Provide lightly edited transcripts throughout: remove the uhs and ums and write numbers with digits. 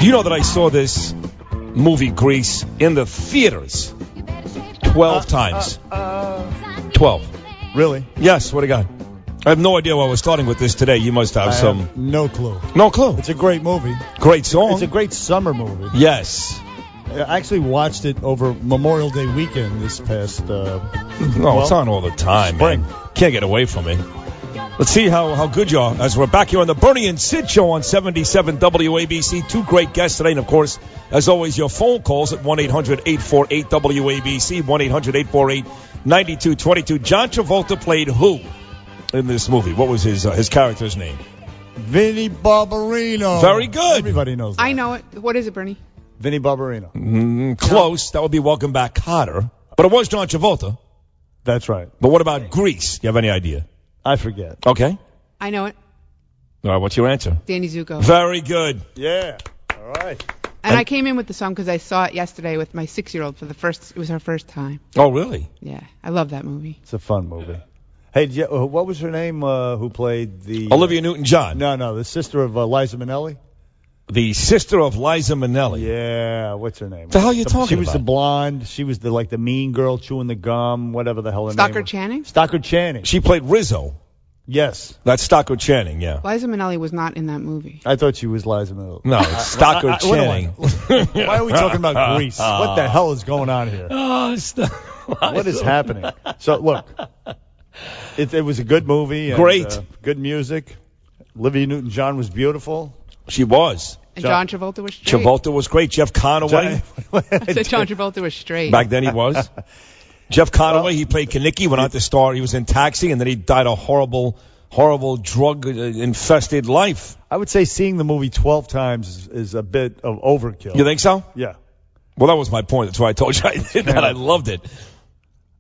You know that I saw this movie Grease in the theaters 12 times. 12. Really? Yes, what do you got? I have no idea why we're starting with this today. You must have some... No clue. No clue. It's a great movie. Great song. It's a great summer movie. Yes. I actually watched it over Memorial Day weekend this past... It's on all the time, spring. man. Can't get away from it. Let's see how good you are as we're back here on the Bernie and Sid Show on 77 WABC. Two great guests today. And, of course, as always, your phone calls at 1-800-848-WABC, 1-800-848-9222. John Travolta played who in this movie? What was his character's name? Vinnie Barbarino. Very good. Everybody knows that. I know it. What is it, Bernie? Vinnie Barbarino. Close. That would be Welcome Back, Kotter. But it was John Travolta. That's right. But what about Grease? Do you have any idea? I forget. Okay. I know it. All right, what's your answer? Danny Zuko. Very good. Yeah. All right. And I came in with the song because I saw it yesterday with my 6-year-old for it was her first time. Oh, really? Yeah. I love that movie. It's a fun movie. Hey, what was her name who played the... Olivia Newton-John. No, the sister of Liza Minnelli. The sister of Liza Minnelli. Yeah, what's her name? The hell are you talking about? She was the blonde. She was the mean girl chewing the gum, whatever the hell her name was. Stockard Channing? Stockard Channing. She played Rizzo. Yes. That's Stockard Channing, yeah. Liza Minnelli was not in that movie. I thought she was Liza Minnelli. No, it's Stockard Channing. Why are we talking about Grease? What the hell is going on here? What is happening? So, look, it was a good movie. And, great. Good music. Olivia Newton-John was beautiful. She was. And John Travolta was straight. Travolta was great. Jeff Conaway. I said John Travolta was straight. Back then he was. Jeff Conaway, he played Kaneki, went on to star. He was in Taxi, and then he died a horrible drug-infested life. I would say seeing the movie 12 times is a bit of overkill. You think so? Yeah. Well, that was my point. That's why I told you I did that. I loved it.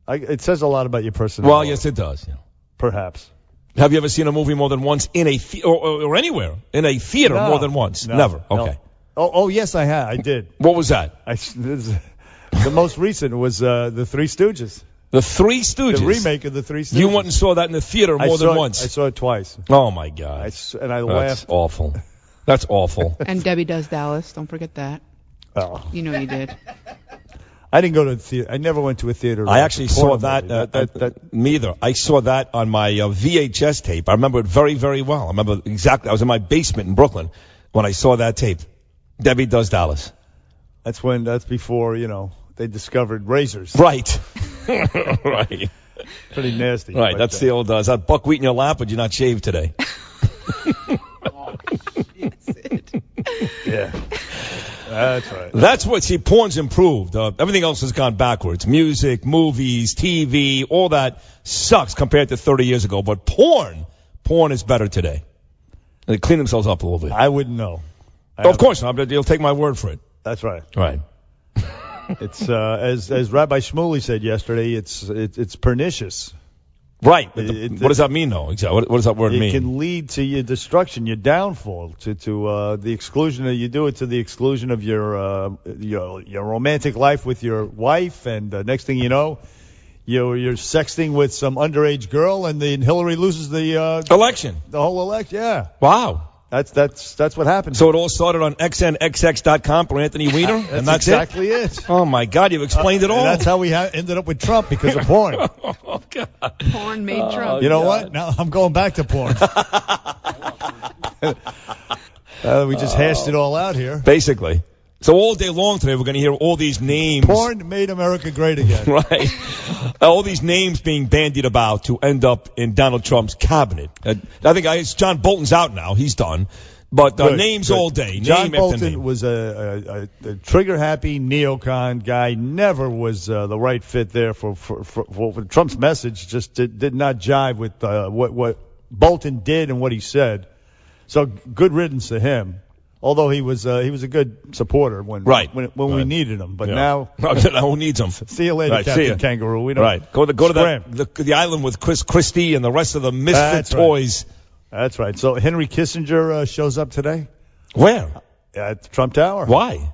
It says a lot about your personality. Well, yes, it does. Yeah. Perhaps. Have you ever seen a movie more than once in a or anywhere in a theater more than once? No, Never. No. Okay. Oh, yes, I have. I did. What was that? The most recent was The Three Stooges. The Three Stooges. The remake of The Three Stooges. You went and saw that in the theater more than once. I saw it twice. Oh my God. I laughed. That's awful. That's awful. And Debbie Does Dallas. Don't forget that. Oh. You know you did. I didn't go to the theater. I never went to a theater. I actually saw that. Me either. I saw that on my VHS tape. I remember it very, very well. I remember exactly. I was in my basement in Brooklyn when I saw that tape. Debbie Does Dallas. That's before, they discovered razors. Right. Right. Pretty nasty. Right. That's the old, is that buckwheat in your lap, or did you not shave today? Oh, shit. Yeah. That's right. That's what, porn's improved. Everything else has gone backwards. Music, movies, TV, all that sucks compared to 30 years ago. But porn is better today. They clean themselves up a little bit. I wouldn't know. Of course not. You'll take my word for it. That's right. Right. It's as Rabbi Shmuley said yesterday. It's pernicious. Right. What does that mean, though? Exactly. What does that word mean? It can lead to your destruction, your downfall, to the exclusion. You do it to the exclusion of your romantic life with your wife, and next thing you know, you're sexting with some underage girl, and then Hillary loses the election. The whole election. Yeah. Wow. That's what happened. So it all started on xnxx.com for Anthony Weiner, and that's exactly it. Oh my God, you've explained it all. And that's how we ended up with Trump, because of porn. Oh God. Porn made Trump. You know what? Now I'm going back to porn. We just hashed it all out here. Basically. So all day long today, we're going to hear all these names. Porn made America great again. Right. All these names being bandied about to end up in Donald Trump's cabinet. I think John Bolton's out now. He's done. But names all day. John Bolton name. was a trigger-happy neocon guy. Never was the right fit there for Trump's message. Just did not jive with what Bolton did and what he said. So good riddance to him. Although he was a good supporter when we needed him, but now who needs him? See you later, Captain Kangaroo. We don't go to the island with Chris Christie and the rest of the misfit toys. That's right. So Henry Kissinger shows up today. Where? At the Trump Tower. Why?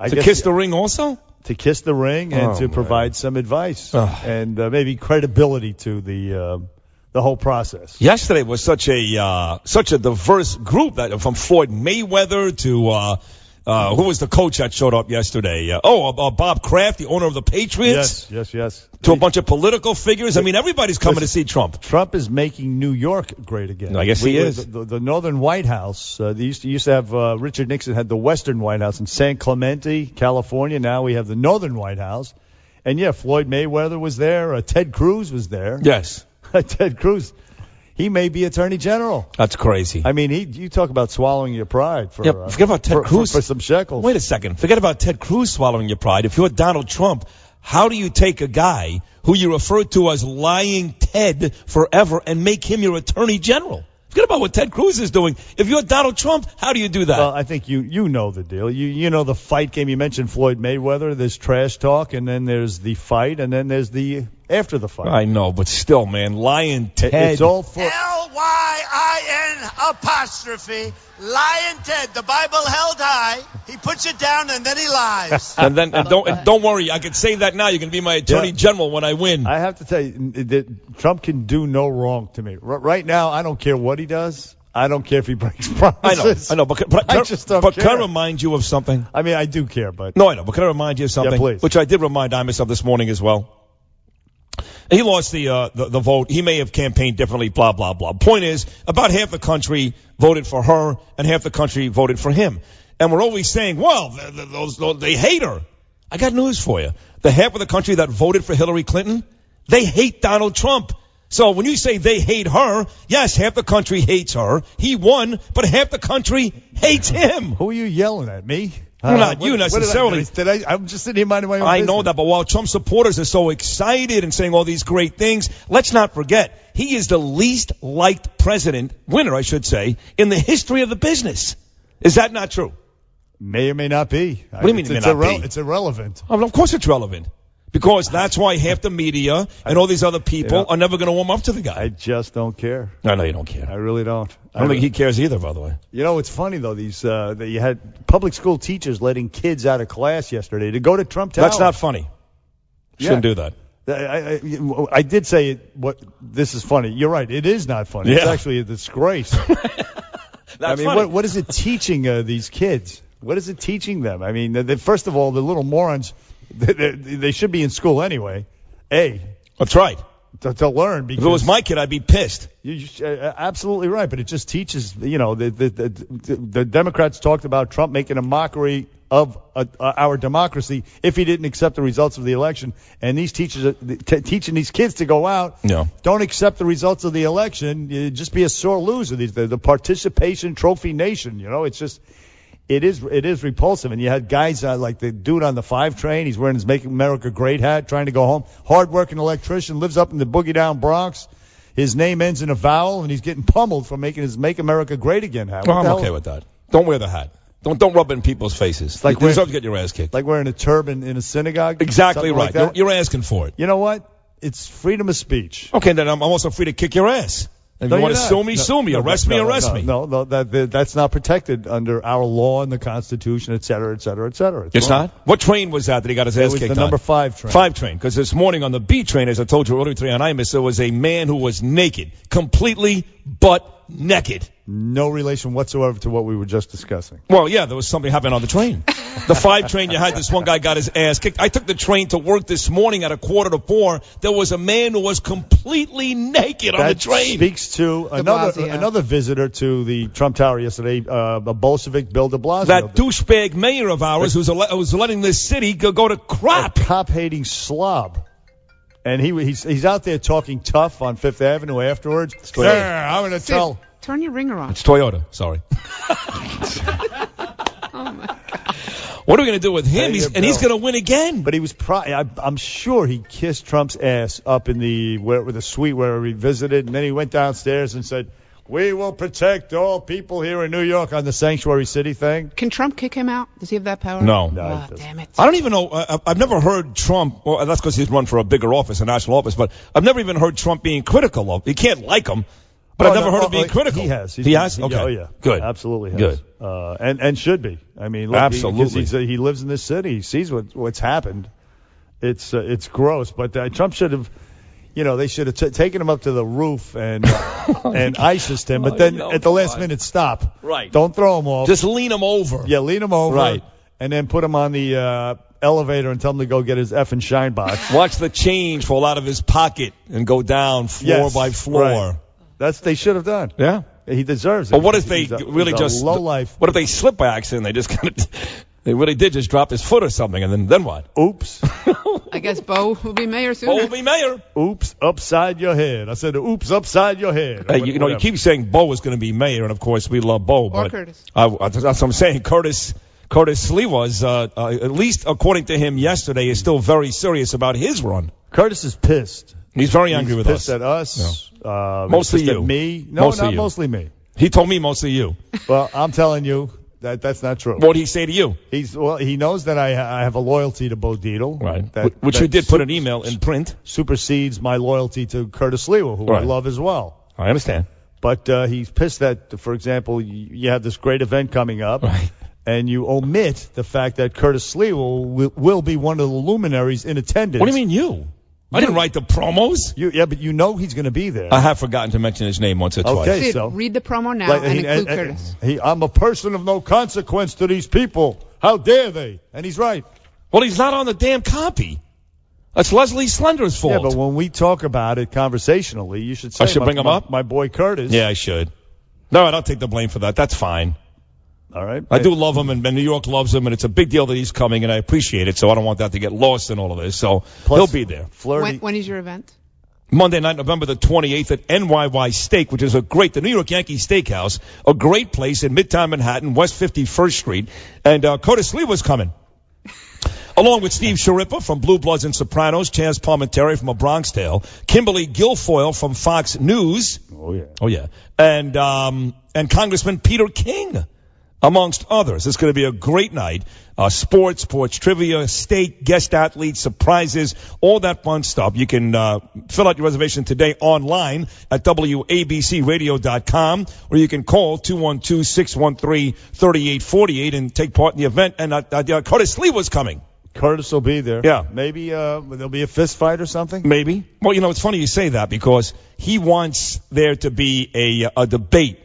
To kiss the ring also? To kiss the ring and to provide some advice and maybe credibility to the whole process. Yesterday was such a diverse group, that from Floyd Mayweather to Who was the coach that showed up yesterday? Bob Kraft, the owner of the Patriots. Yes. To a bunch of political figures. I mean, everybody's coming to see Trump. Trump is making New York great again. I guess he is. The Northern White House. They used to have Richard Nixon had the Western White House in San Clemente, California. Now we have the Northern White House. And, yeah, Floyd Mayweather was there. Ted Cruz was there. Yes. Ted Cruz. He may be Attorney General. That's crazy. I mean, you talk about swallowing your pride for forget about Ted Cruz. For some shekels. Wait a second. Forget about Ted Cruz swallowing your pride. If you're Donald Trump, how do you take a guy who you refer to as lying Ted forever and make him your Attorney General? Forget about what Ted Cruz is doing. If you're Donald Trump, how do you do that? Well, I think you know the deal. You know the fight game. You mentioned Floyd Mayweather. There's trash talk, and then there's the fight, and then there's the after the fight. I know, but still, man, lying Ted. It's all for Lyin', lying Ted. The Bible held high. He puts it down, and then he lies. And don't worry, I can say that now. You can be my Attorney General when I win. I have to tell you that Trump can do no wrong to me. Right now, I don't care what he does. I don't care if he breaks promises. I know, but I just don't care. Can I remind you of something? I mean, I do care, but no, I know. But can I remind you of something? Yeah, please. Which I did remind Imus of this morning as well. He lost the vote. He may have campaigned differently, blah, blah, blah. Point is, about half the country voted for her and half the country voted for him. And we're always saying, well, they hate her. I got news for you. The half of the country that voted for Hillary Clinton, they hate Donald Trump. So when you say they hate her, yes, half the country hates her. He won, but half the country hates him. Who are you yelling at, me? Not you necessarily. I'm just sitting here minding my own business. business. I know that, but while Trump supporters are so excited and saying all these great things, let's not forget, he is the least liked winner, I should say, in the history of the business. Is that not true? May or may not be. What do you mean it may not be? It's irrelevant. I mean, of course it's relevant. Because that's why half the media and all these other people are never going to warm up to the guy. I just don't care. I know you don't care. I really don't. I don't think he cares either, by the way. You know, it's funny, though. You had public school teachers letting kids out of class yesterday to go to Trump Tower. That's not funny. Shouldn't do that. I did say this is funny. You're right. It is not funny. Yeah. It's actually a disgrace. Funny. What is it teaching these kids? What is it teaching them? I mean, first of all, the little morons, they should be in school anyway. That's right. To learn. Because if it was my kid, I'd be pissed. You're absolutely right, but it just teaches, the Democrats talked about Trump making a mockery of our democracy if he didn't accept the results of the election. And these teachers are teaching these kids to go out. Don't accept the results of the election. You just be a sore loser. The participation trophy nation, it's just... It is repulsive, and you had guys like the dude on the 5 train. He's wearing his "Make America Great" hat, trying to go home. Hard-working electrician, lives up in the boogie down Bronx. His name ends in a vowel, and he's getting pummeled for making his "Make America Great Again" hat. Well, I'm okay with that. Don't wear the hat. Don't rub it in people's faces. You deserve to get your ass kicked. Like wearing a turban in a synagogue. Exactly right. Like You're asking for it. You know what? It's freedom of speech. Okay, then I'm also free to kick your ass. If you want to sue me, sue me. Arrest me, arrest me. No, that's not protected under our law and the Constitution, et cetera, et cetera, et cetera. It's not? What train was that he got his ass kicked on? It was the number 5 train. 5 train. Because this morning on the B train, as I told you earlier today on Imus, there was a man who was naked. Completely butt naked. No relation whatsoever to what we were just discussing. Well, yeah, there was something happening on the train. The 5 train, you had this one guy got his ass kicked. I took the train to work this morning at 3:45. There was a man who was completely naked on the train. That speaks to another visitor to the Trump Tower yesterday, a Bolshevik, Bill de Blasio. That douchebag mayor of ours who's letting this city go to crap. A cop-hating slob. And he's out there talking tough on Fifth Avenue afterwards. I'm going to tell... Turn your ringer on. It's Toyota. Sorry. Oh, my God. What are we going to do with him? He's going to win again. But he was I'm sure he kissed Trump's ass up in the suite where he visited, and then he went downstairs and said, "We will protect all people here in New York" on the sanctuary city thing. Can Trump kick him out? Does he have that power? No. Oh, damn it. I don't even know. I've never heard Trump. Well, that's because he's run for a bigger office, a national office. But I've never even heard Trump being critical of. He can't like him. But I've never heard him being critical. He has. He has? Okay. Oh, yeah. Good. Absolutely has. Good. And should be. I mean, look, absolutely. He lives in this city. He sees what's happened. It's gross. But Trump should have. they should have taken him up to the roof and ISIS'd him, but then at the last minute, stop. Right. Don't throw him off. Just lean him over. Yeah, lean him over. Right. And then put him on the elevator and tell him to go get his effing shine box. Watch the change fall out of his pocket and go down floor by floor. Right. That's they should have done. Yeah. He deserves it. But what if they really he's just a low life? What if they slip by accident? They just they really did just drop his foot or something, and then what? Oops. I guess Bo will be mayor soon. Bo will be mayor. Oops, upside your head. I said, oops, upside your head. Hey, you keep saying Bo is going to be mayor, and of course we love Bo. Or Curtis. That's what I'm saying. Curtis Sliwa's, at least according to him yesterday, is still very serious about his run. Curtis is pissed. He's very angry with us. Pissed at us. No. Mostly pissed you. At me. No, not mostly me. He told me mostly you. Well, I'm telling you that's not true. What did he say to you? He knows that I have a loyalty to Bo Dietl. Right. Which you did put an email in print. Supersedes my loyalty to Curtis Sliwa, who I love as well. I understand. But he's pissed that, for example, you have this great event coming up. Right. And you omit the fact that Curtis Sliwa will be one of the luminaries in attendance. What do you mean you? I didn't write the promos. But you know he's going to be there. I have forgotten to mention his name once or twice. Okay, Sid, so read the promo now and include Curtis. I'm a person of no consequence to these people. How dare they? And he's right. Well, he's not on the damn copy. That's Leslie Slender's fault. Yeah, but when we talk about it conversationally, you should say, I should bring him up? My boy Curtis. Yeah, I should. No, I don't take the blame for that. That's fine. All right. I do love him, and New York loves him, and it's a big deal that he's coming, and I appreciate it, so I don't want that to get lost in all of this. So he'll be there. When is your event? Monday night, November the 28th at NYY Steak, which is the New York Yankee Steakhouse, a great place in Midtown Manhattan, West 51st Street, and Curtis Sliwa's coming. Along with Steve Sharippa from Blue Bloods and Sopranos, Chaz Palminteri from A Bronx Tale, Kimberly Guilfoyle from Fox News. Oh yeah. And Congressman Peter King, amongst others. It's going to be a great night. Sports trivia, steak, guest athletes, surprises, all that fun stuff. You can fill out your reservation today online at WABCRadio.com, or you can call 212-613-3848 and take part in the event. And Curtis Sliwa's coming. Curtis will be there. Yeah. Maybe there'll be a fist fight or something? Maybe. Well, it's funny you say that because he wants there to be a debate.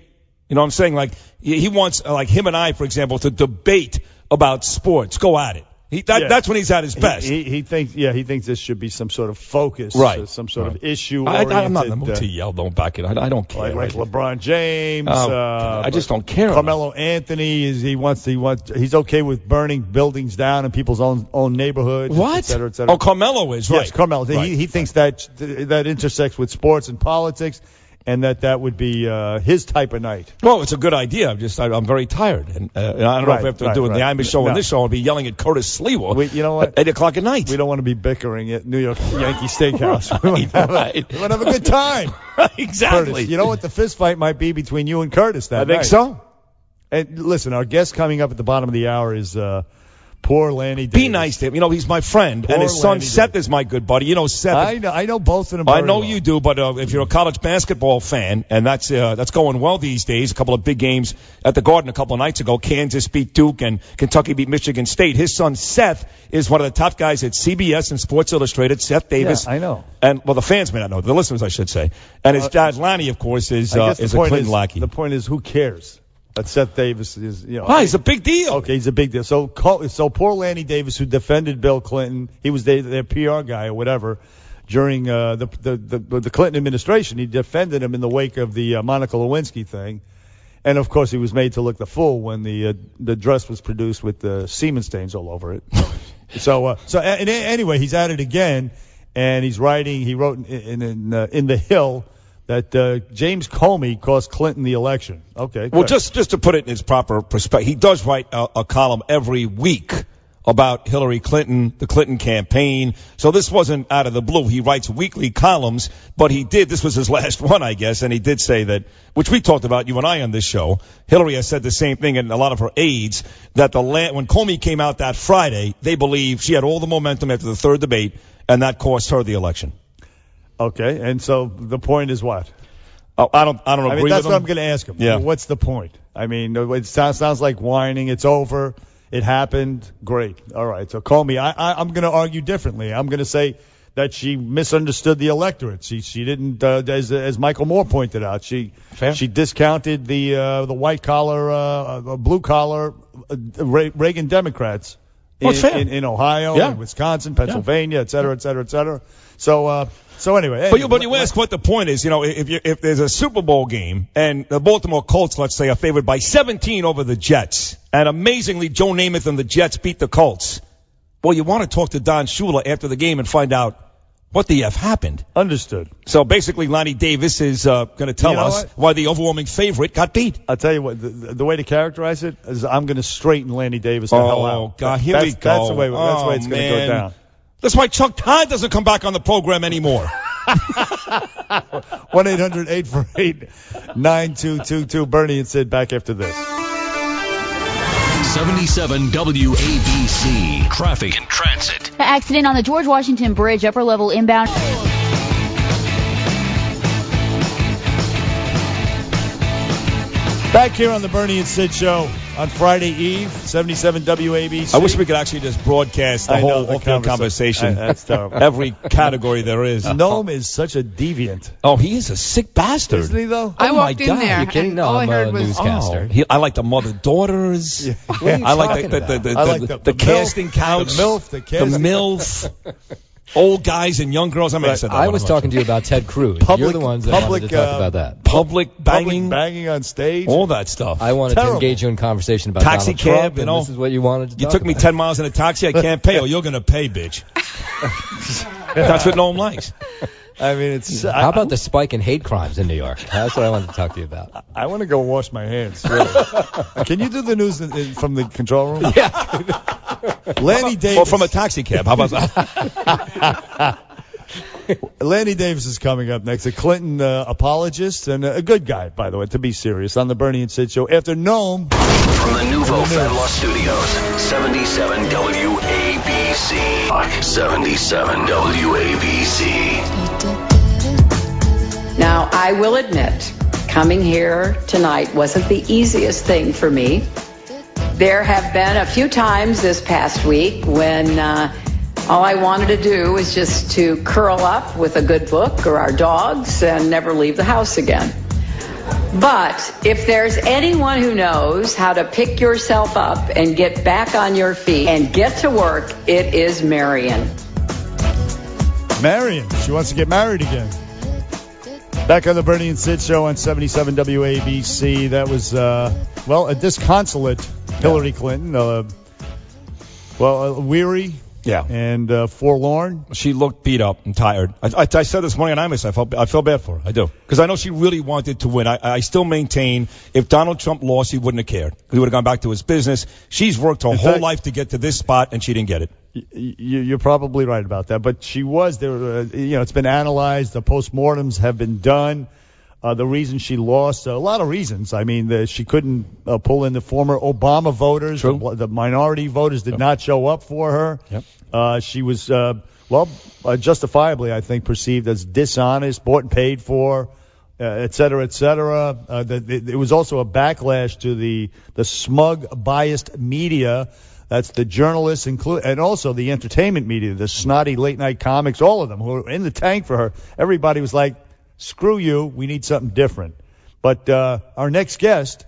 You know what I'm saying? Like, he wants, like him and I, for example, to debate about sports. Go at it. That's when he's at his best. He thinks this should be some sort of focus. Right. Some sort of issue. I'm not in the mood to yell. Don't back it. I don't care. Like LeBron James. I just don't care. Carmelo Anthony he's okay with burning buildings down in people's own neighborhoods. What? Et cetera, et cetera. Oh, Carmelo is right. Yes, Carmelo. Right. He thinks that intersects with sports and politics. And that would be his type of night. Well, it's a good idea. I'm very tired, and I don't know if after doing the Amish show and this show, I'll be yelling at Curtis Sliwa. You know what? At 8:00 at night. We don't want to be bickering at New York Yankee Steakhouse. We want to have a good time. Exactly. Curtis, you know what? The fist fight might be between you and Curtis that night. I think so. And listen, our guest coming up at the bottom of the hour is poor Lanny Davis. Be nice to him. He's my friend. And his son Seth is my good buddy. Seth. I know both of them. I know you do, but if you're a college basketball fan, and that's going well these days, a couple of big games at the Garden a couple of nights ago, Kansas beat Duke and Kentucky beat Michigan State. His son Seth is one of the top guys at CBS and Sports Illustrated, Seth Davis. Yeah, I know. And, the fans may not know, the listeners I should say. And his dad, Lanny, of course, is a Clinton lackey. The point is, who cares? That Seth Davis is, he's a big deal. Okay, he's a big deal. So poor Lanny Davis, who defended Bill Clinton, he was their PR guy or whatever during the Clinton administration. He defended him in the wake of the Monica Lewinsky thing, and of course he was made to look the fool when the dress was produced with the semen stains all over it. Anyway, he's at it again, and he's writing. He wrote in the Hill that James Comey cost Clinton the election. Okay. Well, just to put it in its proper perspective, he does write a column every week about Hillary Clinton, the Clinton campaign. So this wasn't out of the blue. He writes weekly columns, but this was his last one, I guess, and he did say that, which we talked about, you and I on this show, Hillary has said the same thing, and a lot of her aides, that when Comey came out that Friday, they believe she had all the momentum after the third debate, and that cost her the election. Okay, and so the point is what? Oh, I don't agree with him. That's what I'm going to ask him. Yeah. What's the point? I mean, it sounds like whining. It's over. It happened. Great. All right. So Comey, I'm going to argue differently. I'm going to say that she misunderstood the electorate. She didn't, as Michael Moore pointed out, she discounted the white collar, blue collar Reagan Democrats in Ohio, and Wisconsin, Pennsylvania, et cetera, et cetera, et cetera. So anyway, but you ask what the point is. If there's a Super Bowl game and the Baltimore Colts, let's say, are favored by 17 over the Jets, and amazingly Joe Namath and the Jets beat the Colts, well, you want to talk to Don Shula after the game and find out what the F happened. Understood. So basically, Lanny Davis is going to tell us why the overwhelming favorite got beat. I'll tell you what, the way to characterize it is I'm going to straighten Lanny Davis the hell out. Oh, God, here we go. That's the way it's going to go down. That's why Chuck Todd doesn't come back on the program anymore. 1-800-848-9222. Bernie and Sid back after this. 77 WABC. Traffic and Transit. Accident on the George Washington Bridge, upper level inbound. Back here on the Bernie and Sid show on Friday Eve, 77 WABC. I wish we could actually just broadcast the whole conversation. That's terrible. Every category there is. Noam is such a deviant. Oh, he is a sick bastard. Isn't he, though? I walked in there. Are you kidding? No, all I'm I heard a was newscaster. I like the mother-daughters. Yeah. I like the casting couch. The MILF. The MILF. Old guys and young girls. I was talking to you about Ted Cruz. You're the ones that wanted to talk about that. Public banging on stage. all that stuff. I wanted to engage you in conversation about taxi Donald cab. Trump, and this is what you wanted to You talk took me about. 10 miles in a taxi. I can't pay. Oh, you're going to pay, bitch. That's what Noam likes. I mean, it's. How about the spike in hate crimes in New York? That's what I wanted to talk to you about. I want to go wash my hands. Really. Can you do the news from the control room? Yeah. Lanny Davis. Or from a taxi cab. How about that? Lanny Davis is coming up next, a Clinton apologist and a good guy, by the way, to be serious, on the Bernie and Sid show. After Noam. From the Nouveau Fenwa Studios, 77 WABC. 77 WABC. Now, I will admit, coming here tonight wasn't the easiest thing for me. There have been a few times this past week when all I wanted to do was just to curl up with a good book or our dogs and never leave the house again. But if there's anyone who knows how to pick yourself up and get back on your feet and get to work, it is Marion. Marion, she wants to get married again. Back on the Bernie and Sid show on 77 WABC. That was, a disconsolate Hillary Clinton. Weary. Yeah. And forlorn. She looked beat up and tired. I said this morning on Imus, I felt bad for her. I do. Because I know she really wanted to win. I still maintain if Donald Trump lost, he wouldn't have cared. He would have gone back to his business. She's worked her whole life to get to this spot, and she didn't get it. You're probably right about that. But she was there. It's been analyzed. The postmortems have been done. The reason she lost, a lot of reasons. I mean, she couldn't pull in the former Obama voters. True. The minority voters did not show up for her. Yep. She was, justifiably, I think, perceived as dishonest, bought and paid for, et cetera, et cetera. It was also a backlash to the smug, biased media. That's the journalists, and also the entertainment media, the snotty late-night comics, all of them who were in the tank for her. Everybody was like, screw you, we need something different. But our next guest,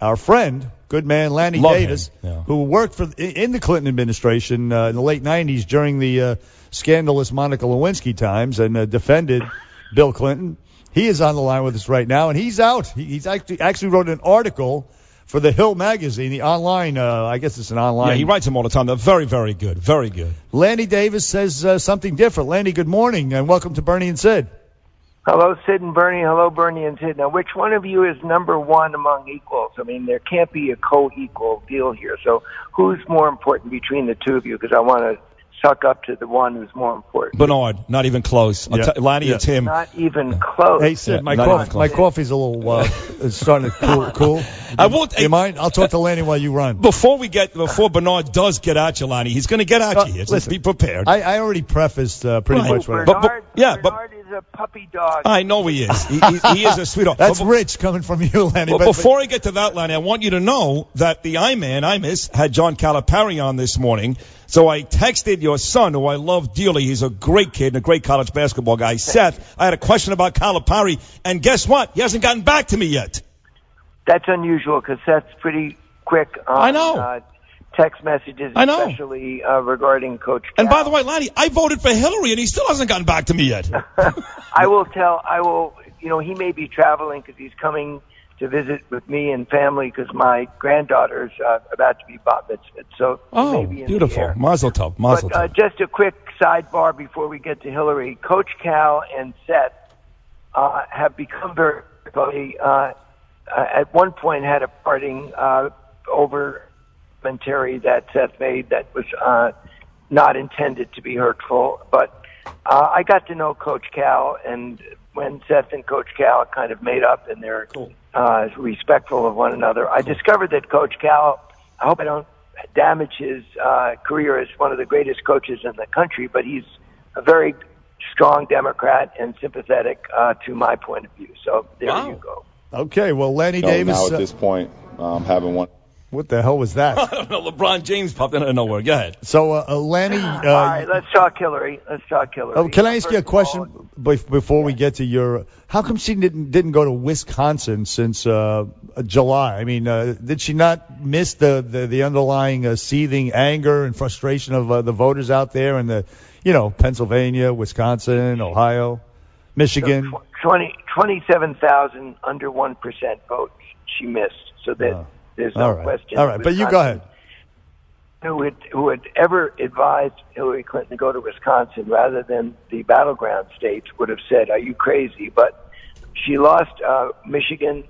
our friend, good man, Lanny Davis, who worked in the Clinton administration in the late 90s during the scandalous Monica Lewinsky times and defended Bill Clinton. He is on the line with us right now, and he's out. He's actually wrote an article for the Hill magazine, the online, I guess it's an online. Yeah, he writes them all the time. They're very, very good. Very good. Lanny Davis says something different. Lanny, good morning, and welcome to Bernie and Sid. Hello, Sid and Bernie. Hello, Bernie and Sid. Now, which one of you is number one among equals? I mean, there can't be a co-equal deal here. So who's more important between the two of you? Because I want to suck up to the one who's more important. Bernard, not even close. Lanny, it's him. Not even close. Hey, Sid, my coffee's a little it's starting to cool. You mind? I'll talk to Lanny while you run. Before Bernard does get at you, Lanny, he's going to get at you here. Just be prepared. I already prefaced pretty much what Bernard is a puppy dog. I know he is. He is a sweetheart. That's rich coming from you, Lanny. But before I get to that, Lanny, I want you to know that the Imus had John Calipari on this morning. So I texted your son, who I love dearly. He's a great kid and a great college basketball guy. Seth, I had a question about Calipari, and guess what? He hasn't gotten back to me yet. That's unusual because Seth's pretty quick on I know. Text messages, I know. especially regarding Coach Cal. And by the way, Lanny, I voted for Hillary, and he still hasn't gotten back to me yet. He may be traveling because he's coming to visit with me and family because my granddaughter's about to be bat mitzvah. So maybe in beautiful. The air. Mazel tov. Mazel tov. But just a quick sidebar before we get to Hillary. Coach Cal and Seth have become very at one point had a parting over commentary that Seth made that was not intended to be hurtful. But I got to know Coach Cal, and when Seth and Coach Cal kind of made up and they're respectful of one another, I discovered that Coach Cal, I hope I don't damage his career as one of the greatest coaches in the country, but he's a very strong Democrat and sympathetic to my point of view. So there you go. Okay, well, Lanny Davis. Now at this point, having one. What the hell was that? I don't know. LeBron James popped in out of nowhere. Go ahead. So, Lanny. All right, let's talk Hillary. Can I ask you a question before we get to your? How come she didn't go to Wisconsin since July? I mean, did she not miss the underlying seething anger and frustration of the voters out there in the, Pennsylvania, Wisconsin, Ohio, Michigan? So 27,000 under 1% votes she missed. So that. There's no question. All right, but you go ahead. Who had ever advised Hillary Clinton to go to Wisconsin rather than the battleground states would have said, "Are you crazy?" But she lost Michigan,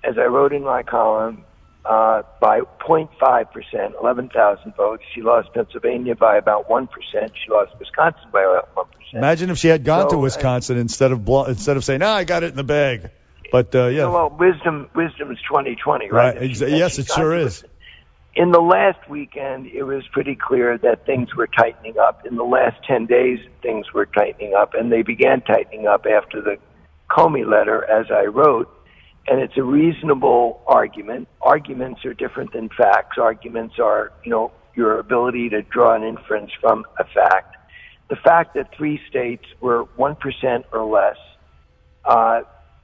as I wrote in my column, by 0.5%, 11,000 votes. She lost Pennsylvania by about 1%. She lost Wisconsin by about 1%. Imagine if she had gone to Wisconsin instead of saying, "I got it in the bag." But well, wisdom is 20/20, right? Yes, it sure is. In the last weekend, it was pretty clear that things were tightening up. In the last 10 days, things were tightening up, and they began tightening up after the Comey letter, as I wrote. And it's a reasonable argument. Arguments are different than facts. Arguments are, your ability to draw an inference from a fact. The fact that 3 states were 1% or less,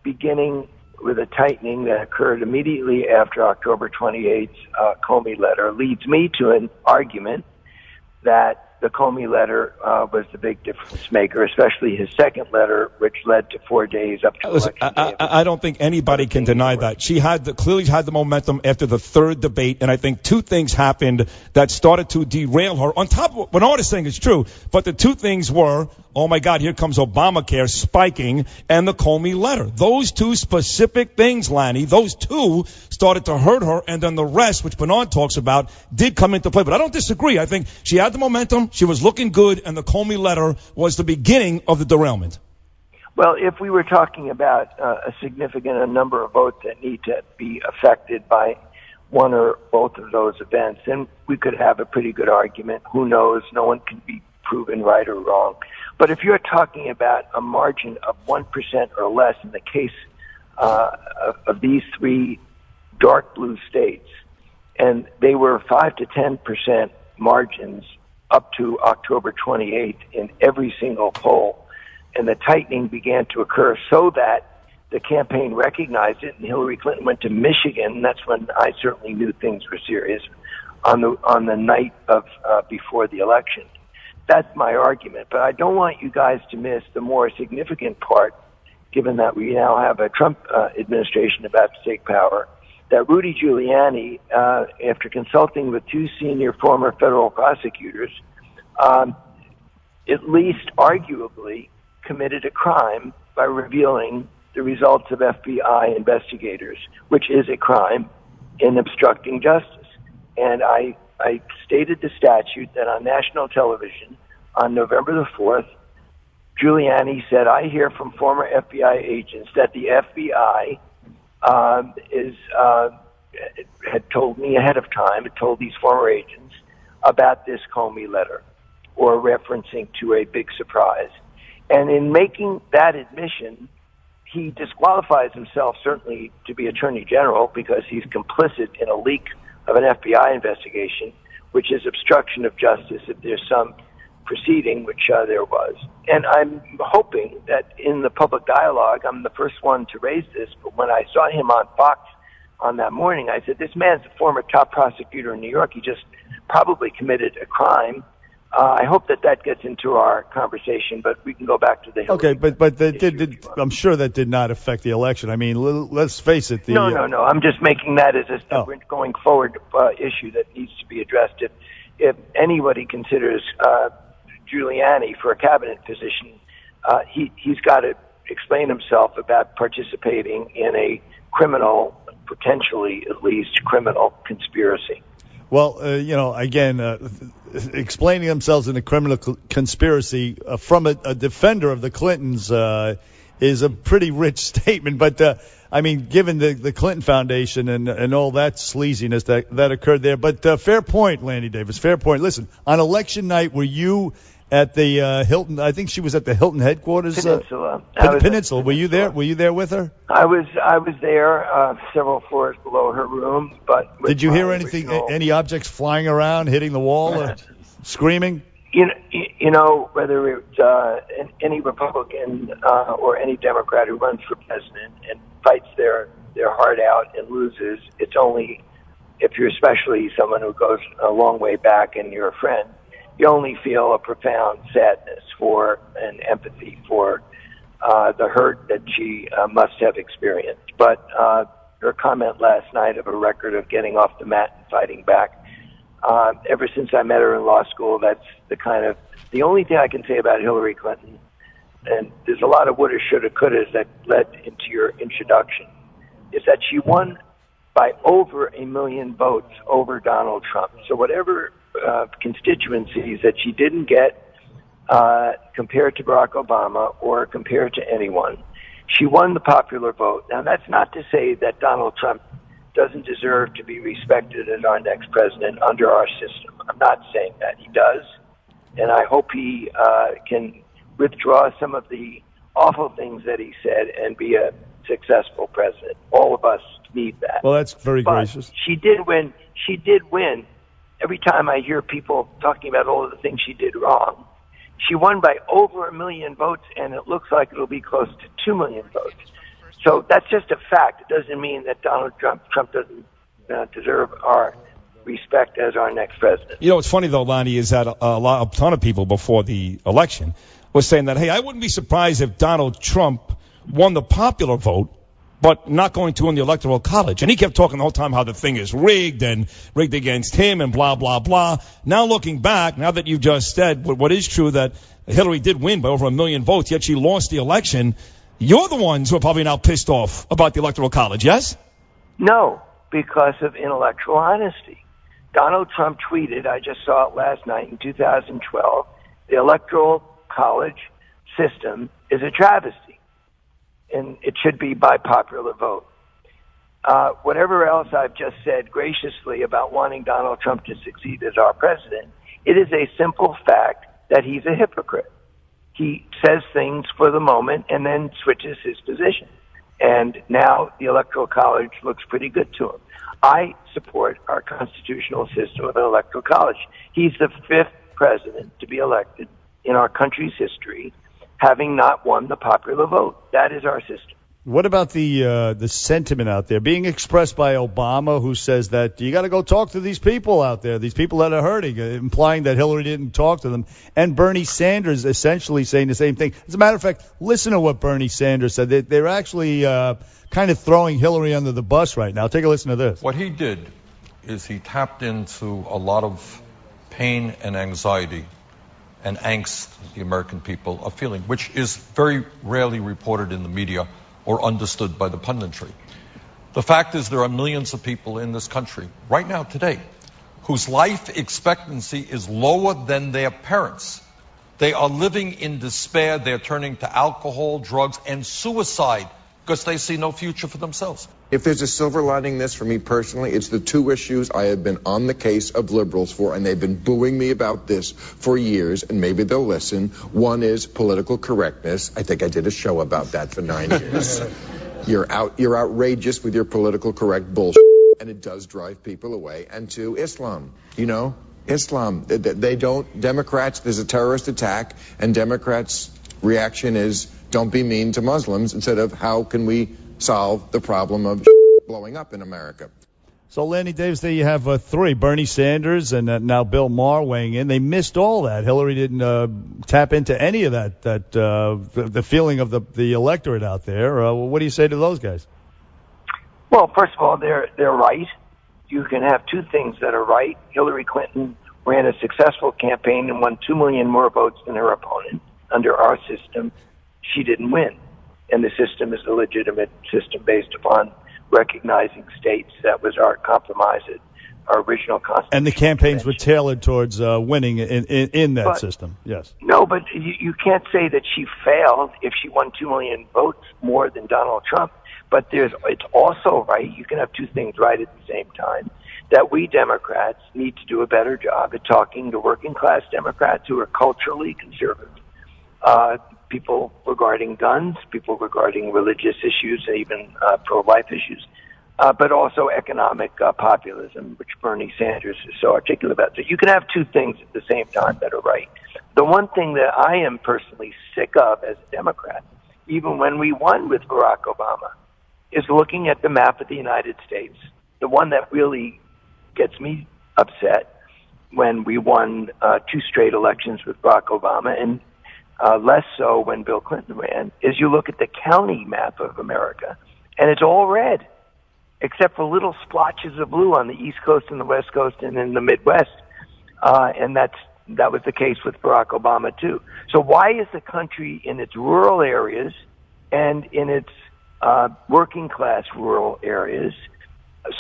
beginning with a tightening that occurred immediately after October 28th's Comey letter, leads me to an argument that the Comey letter was the big difference maker, especially his second letter, which led to 4 days up to election day. I don't think anybody can deny that. She clearly had the momentum after the third debate, and I think 2 things happened that started to derail her. On top of what Bernard is saying is true, but the 2 things were, oh my God, here comes Obamacare spiking, and the Comey letter. Those 2 specific things, Lanny, those 2 started to hurt her, and then the rest, which Bernard talks about, did come into play. But I don't disagree. I think she had the momentum. She was looking good, and the Comey letter was the beginning of the derailment. Well, if we were talking about a significant number of votes that need to be affected by one or both of those events, then we could have a pretty good argument. Who knows? No one can be proven right or wrong. But if you're talking about a margin of 1% or less in the case of these 3 dark blue states, and they were 5 to 10% margins up to October 28th in every single poll, and the tightening began to occur so that the campaign recognized it, and Hillary Clinton went to Michigan, and that's when I certainly knew things were serious, on the night of before the election. That's my argument, but I don't want you guys to miss the more significant part, given that we now have a Trump administration about to take power, that Rudy Giuliani, after consulting with 2 senior former federal prosecutors, at least arguably committed a crime by revealing the results of FBI investigators, which is a crime in obstructing justice. And I stated the statute that on national television on November the 4th, Giuliani said, "I hear from former FBI agents that the FBI had told me ahead of time, had told these former agents about this Comey letter," or referencing to a big surprise. And in making that admission, he disqualifies himself certainly to be Attorney General because he's complicit in a leak of an FBI investigation, which is obstruction of justice if there's some proceeding, which there was. And I'm hoping that in the public dialogue, I'm the first one to raise this, but when I saw him on Fox on that morning, I said, this man's a former top prosecutor in New York. He just probably committed a crime. I hope that gets into our conversation, but we can go back to the Hillary. Okay, but I'm sure that did not affect the election. I mean, let's face it. No. I'm just making that as a going forward issue that needs to be addressed. If anybody considers Giuliani for a cabinet position, he's got to explain himself about participating in a criminal, potentially at least criminal conspiracy. Well, again, explaining themselves in a criminal conspiracy from a defender of the Clintons is a pretty rich statement. But, I mean, given the Clinton Foundation and all that sleaziness that occurred there. But fair point, Lanny Davis, fair point. Listen, on election night, were you at the Hilton? I think she was at the Hilton headquarters. Peninsula. Peninsula. Were you there? Were you there with her? I was there, several floors below her room. But did you hear anything? Any objects flying around, hitting the wall, or screaming? You know, whether it's any Republican or any Democrat who runs for president and fights their heart out and loses, it's only if you're especially someone who goes a long way back and you're a friend. You only feel a profound sadness for and empathy for the hurt that she must have experienced. But her comment last night of a record of getting off the mat and fighting back, ever since I met her in law school, that's the only thing I can say about Hillary Clinton, and there's a lot of woulda, shoulda, couldas that led into your introduction, is that she won by over 1 million votes over Donald Trump. So whatever constituencies that she didn't get compared to Barack Obama or compared to anyone, she won the popular vote. Now, that's not to say that Donald Trump doesn't deserve to be respected as our next president under our system. I'm not saying that. He does, and I hope he can withdraw some of the awful things that he said and be a successful president. All of us need that. Well, that's very gracious. She did win. She did win. Every time I hear people talking about all of the things she did wrong, she won by over 1 million votes, and it looks like it'll be close to 2 million votes. So that's just a fact. It doesn't mean that Donald Trump doesn't deserve our respect as our next president. You know, what's funny, though, Lanny, is that a ton of people before the election was saying that, hey, I wouldn't be surprised if Donald Trump won the popular vote, but not going to in the Electoral College. And he kept talking the whole time how the thing is rigged and rigged against him and blah, blah, blah. Now looking back, now that you've just said what is true, that Hillary did win by over 1 million votes, yet she lost the election, you're the ones who are probably now pissed off about the Electoral College, yes? No, because of intellectual honesty. Donald Trump tweeted, I just saw it last night in 2012, the Electoral College system is a travesty, and it should be by popular vote. Whatever else I've just said graciously about wanting Donald Trump to succeed as our president, it is a simple fact that he's a hypocrite. He says things for the moment and then switches his position. And now the Electoral College looks pretty good to him. I support our constitutional system of an Electoral College. He's the 5th president to be elected in our country's history, having not won the popular vote. That is our system. What about the sentiment out there being expressed by Obama, who says that you got to go talk to these people out there, these people that are hurting, implying that Hillary didn't talk to them, and Bernie Sanders essentially saying the same thing. As a matter of fact, listen to what Bernie Sanders said. They're actually kind of throwing Hillary under the bus right now. Take a listen to this. What he did is he tapped into a lot of pain and anxiety and angst the American people are feeling, which is very rarely reported in the media or understood by the punditry. The fact is there are millions of people in this country right now today whose life expectancy is lower than their parents. They are living in despair. They're turning to alcohol, drugs, and suicide because they see no future for themselves. If there's a silver lining in this for me personally, it's the two issues I have been on the case of liberals for, and they've been booing me about this for years, and maybe they'll listen. One is political correctness. I think I did a show about that for 9 years. You're outrageous with your political correct bullshit, and it does drive people away. And two, Islam. Islam. They don't. Democrats, there's a terrorist attack, and Democrats' reaction is don't be mean to Muslims instead of how can we solve the problem of blowing up in America. So, Lanny Davis, there you have three. Bernie Sanders and now Bill Maher weighing in. They missed all that. Hillary didn't tap into any of that, the feeling of the electorate out there. What do you say to those guys? Well, first of all, they're right. You can have two things that are right. Hillary Clinton ran a successful campaign and won 2 million more votes than her opponent. Under our system, she didn't win. And the system is a legitimate system based upon recognizing states. That was our compromise at our original Constitution. And the campaigns were tailored towards winning in that system, yes. No, but you can't say that she failed if she won 2 million votes more than Donald Trump. But it's also right, you can have two things right at the same time, that we Democrats need to do a better job at talking to working class Democrats who are culturally conservative. People regarding guns, people regarding religious issues, and even pro-life issues, but also economic populism, which Bernie Sanders is so articulate about. So you can have two things at the same time that are right. The one thing that I am personally sick of as a Democrat, even when we won with Barack Obama, is looking at the map of the United States. The one that really gets me upset when we won 2 straight elections with Barack Obama, and less so when Bill Clinton ran, is you look at the county map of America, and it's all red, except for little splotches of blue on the East Coast and the West Coast and in the Midwest. And that was the case with Barack Obama, too. So why is the country in its rural areas and in its working-class rural areas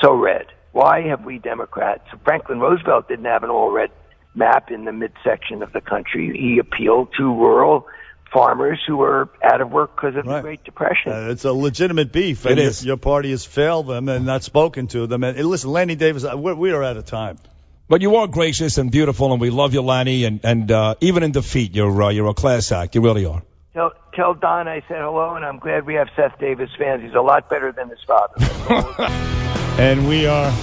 so red? Why have we Democrats? Franklin Roosevelt didn't have an all-red map in the midsection of the country. He appealed to rural farmers who were out of work because of the Great Depression. It's a legitimate beef. It is. Your party has failed them and not spoken to them. And listen, Lanny Davis, we are out of time. But you are gracious and beautiful, and we love you, Lanny. And even in defeat, you're a class act. You really are. Tell Don I said hello, and I'm glad we have Seth Davis fans. He's a lot better than his father. And we are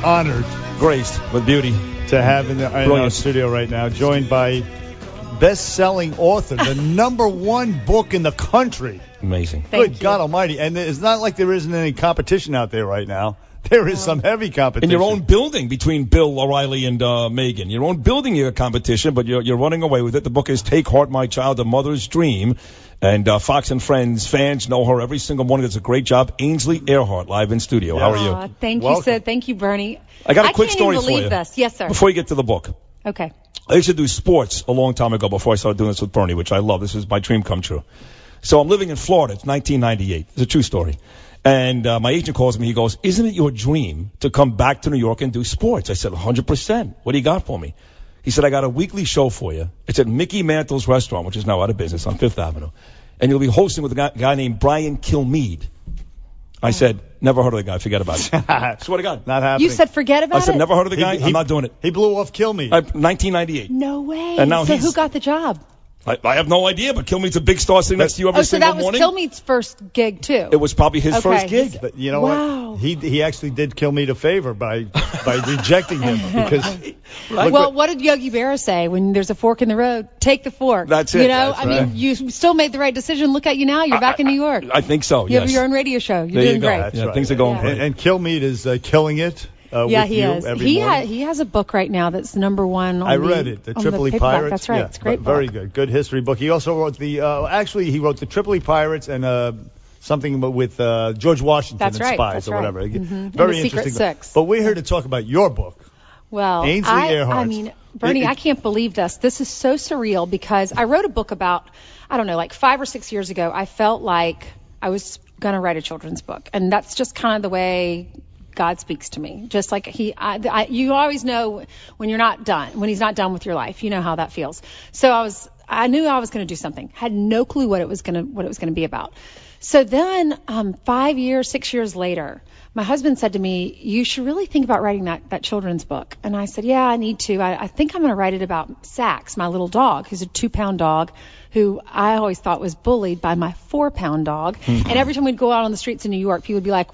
honored, graced with beauty, to have in our studio right now, joined by best-selling author, the #1 book in the country. Amazing. Good God Almighty! And it's not like there isn't any competition out there right now. There is some heavy competition. In your own building between Bill O'Reilly and Megan. Your own building, you have competition, but you're running away with it. The book is Take Heart, My Child, A Mother's Dream. And Fox and Friends fans know her. Every single morning does a great job. Ainsley Earhardt, live in studio. How are you? Thank you, Sid. Thank you, Bernie. I got a quick story for you. I can't even believe this. Yes, sir. Before you get to the book. Okay. I used to do sports a long time ago before I started doing this with Bernie, which I love. This is my dream come true. So I'm living in Florida. It's 1998. It's a true story. And my agent calls me. He goes, isn't it your dream to come back to New York and do sports? I said, 100%. What do you got for me? He said, I got a weekly show for you. It's at Mickey Mantle's restaurant, which is now out of business on 5th Avenue. And you'll be hosting with a guy named Brian Kilmeade. I said, never heard of the guy. Forget about it. Swear to God. Not happening. You said forget about it? I said, never heard of the guy. I'm not doing it. He blew off Kilmeade. 1998. No way. And now so who got the job? I have no idea, but Kilmeade's a big star sitting next to you every single morning. So that was Kilmeade's first gig, too? It was probably his first gig. But you know what? He actually did Kilmeade a favor by rejecting him. Because well, what did Yogi Berra say? When there's a fork in the road, take the fork. That's it. You know, I mean, you still made the right decision. Look at you now. You're back in New York. I think so, You have your own radio show. You're doing great. That's right. Things are going great. And Kilmeade is killing it. Yeah, he is. He has a book right now that's *1. I read it, the Tripoli Pirates. That's right. Yeah, it's a great book. Very good. Good history book. He also wrote he wrote the Tripoli Pirates and something with George Washington and spies or whatever. Mm-hmm. Very and the interesting. Secret Six. But we're here to talk about your book. Well, Ainsley Earhardt. I mean, Bernie, I can't believe this. This is so surreal because I wrote a book about, I don't know, like 5 or 6 years ago. I felt like I was going to write a children's book. And that's just kind of the way God speaks to me. Just like you always know when you're not done, when he's not done with your life. You know how that feels. So I knew I was going to do something. Had no clue what it was going to be about. So then 6 years later, my husband said to me, you should really think about writing that children's book. And I said, yeah, I need to. I think I'm going to write it about Sax, my little dog, who's a 2-pound dog, who I always thought was bullied by my 4-pound dog. And every time we'd go out on the streets in New York, people would be like,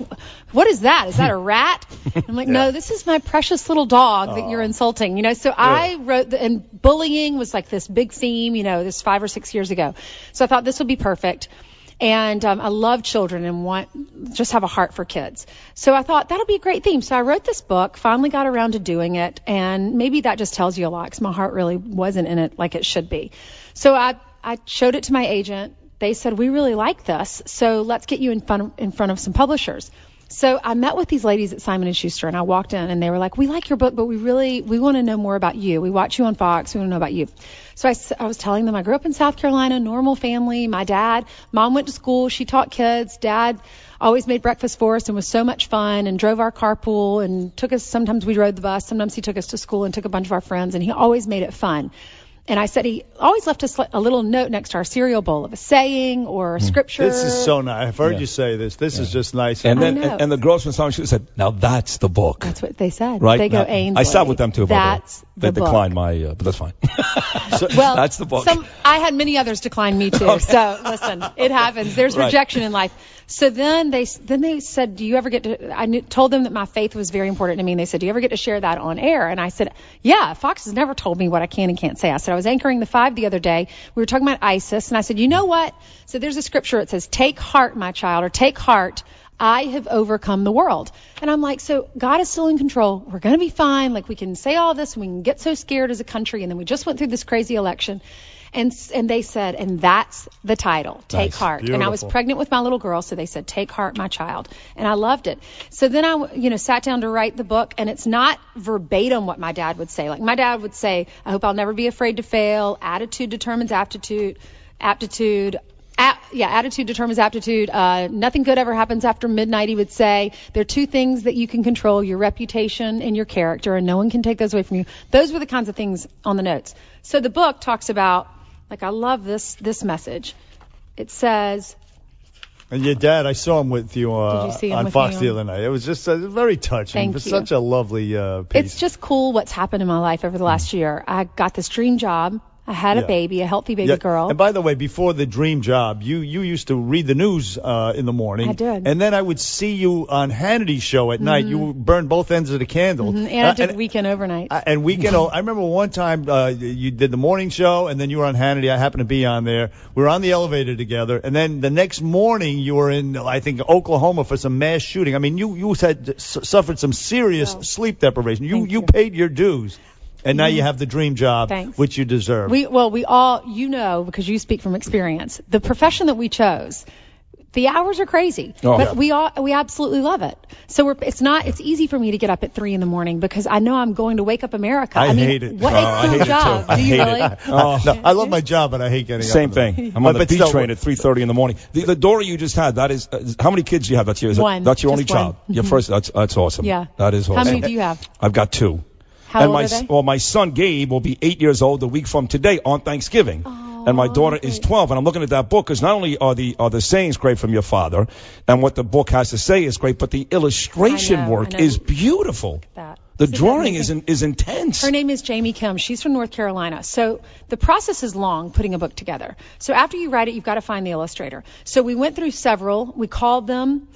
what is that? Is that a rat? I'm like, no, this is my precious little dog that you're insulting. You know, so I wrote, and bullying was like this big theme, you know, this 5 or 6 years ago. So I thought this would be perfect. And I love children and just have a heart for kids. So I thought that'll be a great theme. So I wrote this book, finally got around to doing it, and maybe that just tells you a lot because my heart really wasn't in it like it should be. So I showed it to my agent. They said, we really like this, so let's get you in front of some publishers. So I met with these ladies at Simon & Schuster, and I walked in, and they were like, we like your book, but we want to know more about you. We watch you on Fox. We want to know about you. So I was telling them I grew up in South Carolina, normal family. Mom went to school. She taught kids. Dad always made breakfast for us and was so much fun and drove our carpool and took us. Sometimes we rode the bus. Sometimes he took us to school and took a bunch of our friends, and he always made it fun. And I said he always left us a little note next to our cereal bowl of a saying or a scripture. This is so nice. I've heard you say this. This is just nice. And then and the girls from Simon & Schuster said, now that's the book. That's what they said. Right? They go, Ainsley. I sat with them too. That's they the book. declined my, but that's fine. Well, that's the book. I had many others decline me too. Okay. So listen, it happens. There's rejection in life. So then they said, do you ever get to, told them that my faith was very important to me. And they said, do you ever get to share that on air? And I said, yeah, Fox has never told me what I can and can't say. I said, I was anchoring the 5 the other day. We were talking about ISIS. And I said, you know what? So there's a scripture. It says, take heart, my child, or take heart. I have overcome the world. And I'm like, so God is still in control. We're going to be fine. Like we can say all this and we can get so scared as a country. And then we just went through this crazy election. And they said, and that's the title, Take Heart. Beautiful. And I was pregnant with my little girl, so they said, Take Heart, my child. And I loved it. So then I, sat down to write the book, and it's not verbatim what my dad would say. Like my dad would say, I hope I'll never be afraid to fail. Attitude determines aptitude. Attitude determines aptitude. Nothing good ever happens after midnight, he would say. There are 2 things that you can control, your reputation and your character, and no one can take those away from you. Those were the kinds of things on the notes. So the book talks about, I love this message. It says... And your dad, I saw him with you on Fox the other night. It was just very touching. It was such a lovely piece. It's just cool what's happened in my life over the last year. I got this dream job. I had a baby, a healthy baby girl. And by the way, before the dream job, you used to read the news in the morning. I did. And then I would see you on Hannity's show at night. You burned both ends of the candle. And I did Weekend Overnight. I remember one time you did the morning show, and then you were on Hannity. I happened to be on there. We were on the elevator together. And then the next morning, you were in, I think, Oklahoma for some mass shooting. I mean, you had suffered some serious sleep deprivation. You paid your dues. And now you have the dream job, which you deserve. We all, because you speak from experience, the profession that we chose, the hours are crazy, but we absolutely love it. So it's easy for me to get up at 3 a.m. because I know I'm going to wake up America. I hate it. What a cool job. Do you really? No, I love my job, but I hate getting up. Same thing. I'm on the B train at 3:30 in the morning. The Dora you just had, that is, how many kids do you have? That's your only child. Your first. That's awesome. Yeah. That is awesome. How many do you have? I've got 2. How old are they? Well, my son Gabe will be 8 years old a week from today on Thanksgiving. And my daughter is 12, and I'm looking at that book because not only are the sayings great from your father, and what the book has to say is great, but the illustration work is beautiful. The drawing is intense. Her name is Jamie Kim. She's from North Carolina. So the process is long, putting a book together. So after you write it, you've got to find the illustrator. So we went through several. We called them,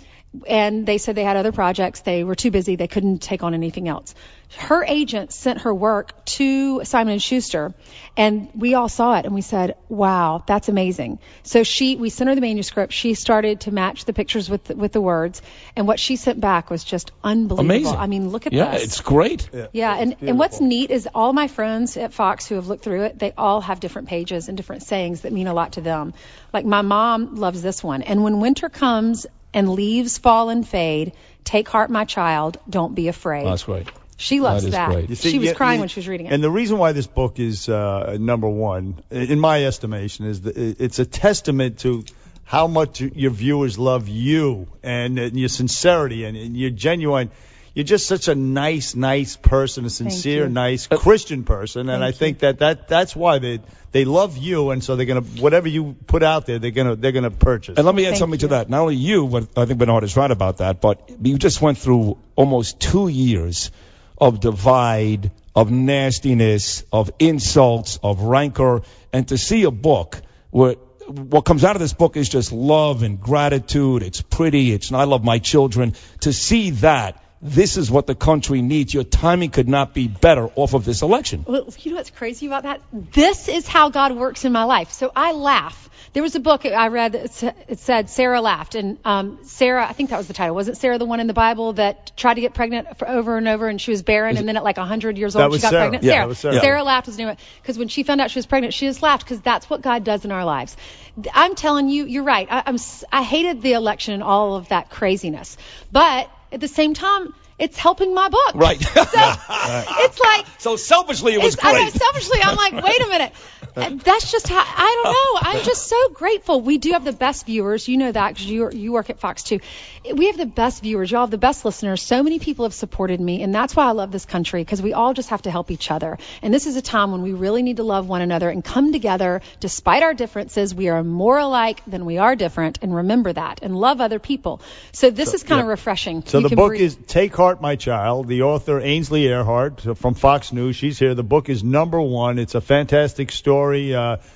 and they said they had other projects. They were too busy. They couldn't take on anything else. Her agent sent her work to Simon & Schuster, and we all saw it, and we said, wow, that's amazing. So we sent her the manuscript. She started to match the pictures with the words, and what she sent back was just unbelievable. Amazing. I mean, look at this. Yeah, it's great. Yeah, and what's neat is all my friends at Fox who have looked through it, they all have different pages and different sayings that mean a lot to them. Like my mom loves this one. And when winter comes and leaves fall and fade, take heart, my child, don't be afraid. That's great. She loves that. You see, she was crying when she was reading it. And the reason why this book is number one, in my estimation, is that it's a testament to how much your viewers love you and your sincerity and your genuine. you're just such a nice person, a sincere, nice Christian person, and I think that's why they love you, and so they're gonna whatever you put out there, they're gonna purchase. And let me add something to that. Not only you, but I think Bernard is right about that, but you just went through almost 2 years of divide, of nastiness, of insults, of rancor, and to see a book where what comes out of this book is just love and gratitude. It's pretty. I love my children. To see that, this is what the country needs. Your timing could not be better off of this election. Well, you know what's crazy about that? This is how God works in my life. So I laugh. There was a book I read that it said Sarah laughed. And Sarah, I think that was the title. Wasn't Sarah the one in the Bible that tried to get pregnant for over and over, and she was barren, and then at like 100 years old, she got pregnant? Yeah, that was Sarah. Sarah laughed was the name of it. Because when she found out she was pregnant, she just laughed because that's what God does in our lives. I'm telling you, you're right. I hated the election and all of that craziness. But at the same time, it's helping my book. Right. So it's like. So selfishly, it was great. I know, selfishly, I'm like, wait a minute. That's just how, I don't know. I'm just so grateful. We do have the best viewers. You know that because you work at Fox too. We have the best viewers. Y'all have the best listeners. So many people have supported me, and that's why I love this country, because we all just have to help each other. And this is a time when we really need to love one another and come together despite our differences. We are more alike than we are different, and remember that, and love other people. So this is kind of refreshing. So the book is Take Heart, My Child. The author, Ainsley Earhardt from Fox News. She's here. The book is #1. It's a fantastic story.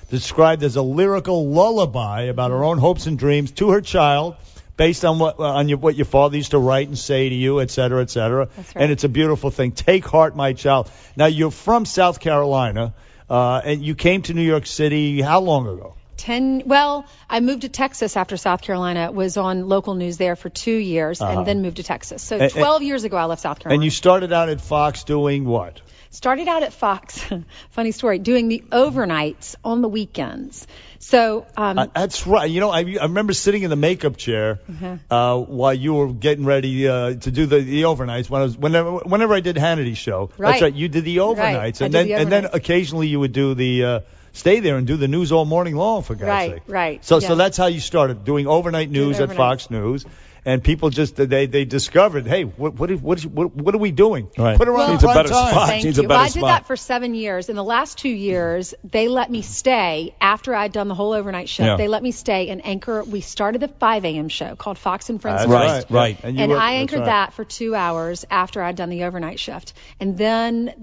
Described as a lyrical lullaby about her own hopes and dreams to her child, based on what your father used to write and say to you, et cetera, et cetera. That's right. And it's a beautiful thing. Take heart, my child. Now, you're from South Carolina, and you came to New York City how long ago? I moved to Texas after South Carolina. Was on local news there for 2 years, and then moved to Texas. So 12 years ago, I left South Carolina. And you started out at Fox doing what? Started out at Fox, funny story, doing the overnights on the weekends. So that's right. You know, I remember sitting in the makeup chair while you were getting ready to do the overnights. Whenever I did Hannity's show, right. That's right. You did the overnights, right. and then occasionally you would do the. Stay there and do the news all morning long, for God's sake. Right. So that's how you started doing overnight news at Fox News, and people just they discovered, hey, what are we doing? Right. Put her on prime time. Thank you. Well, I did that for 7 years. In the last 2 years, they let me stay after I'd done the whole overnight shift. Yeah. They let me stay and anchor. We started the 5 a.m. show called Fox and Friends. Right. And I anchored that for 2 hours after I'd done the overnight shift. And then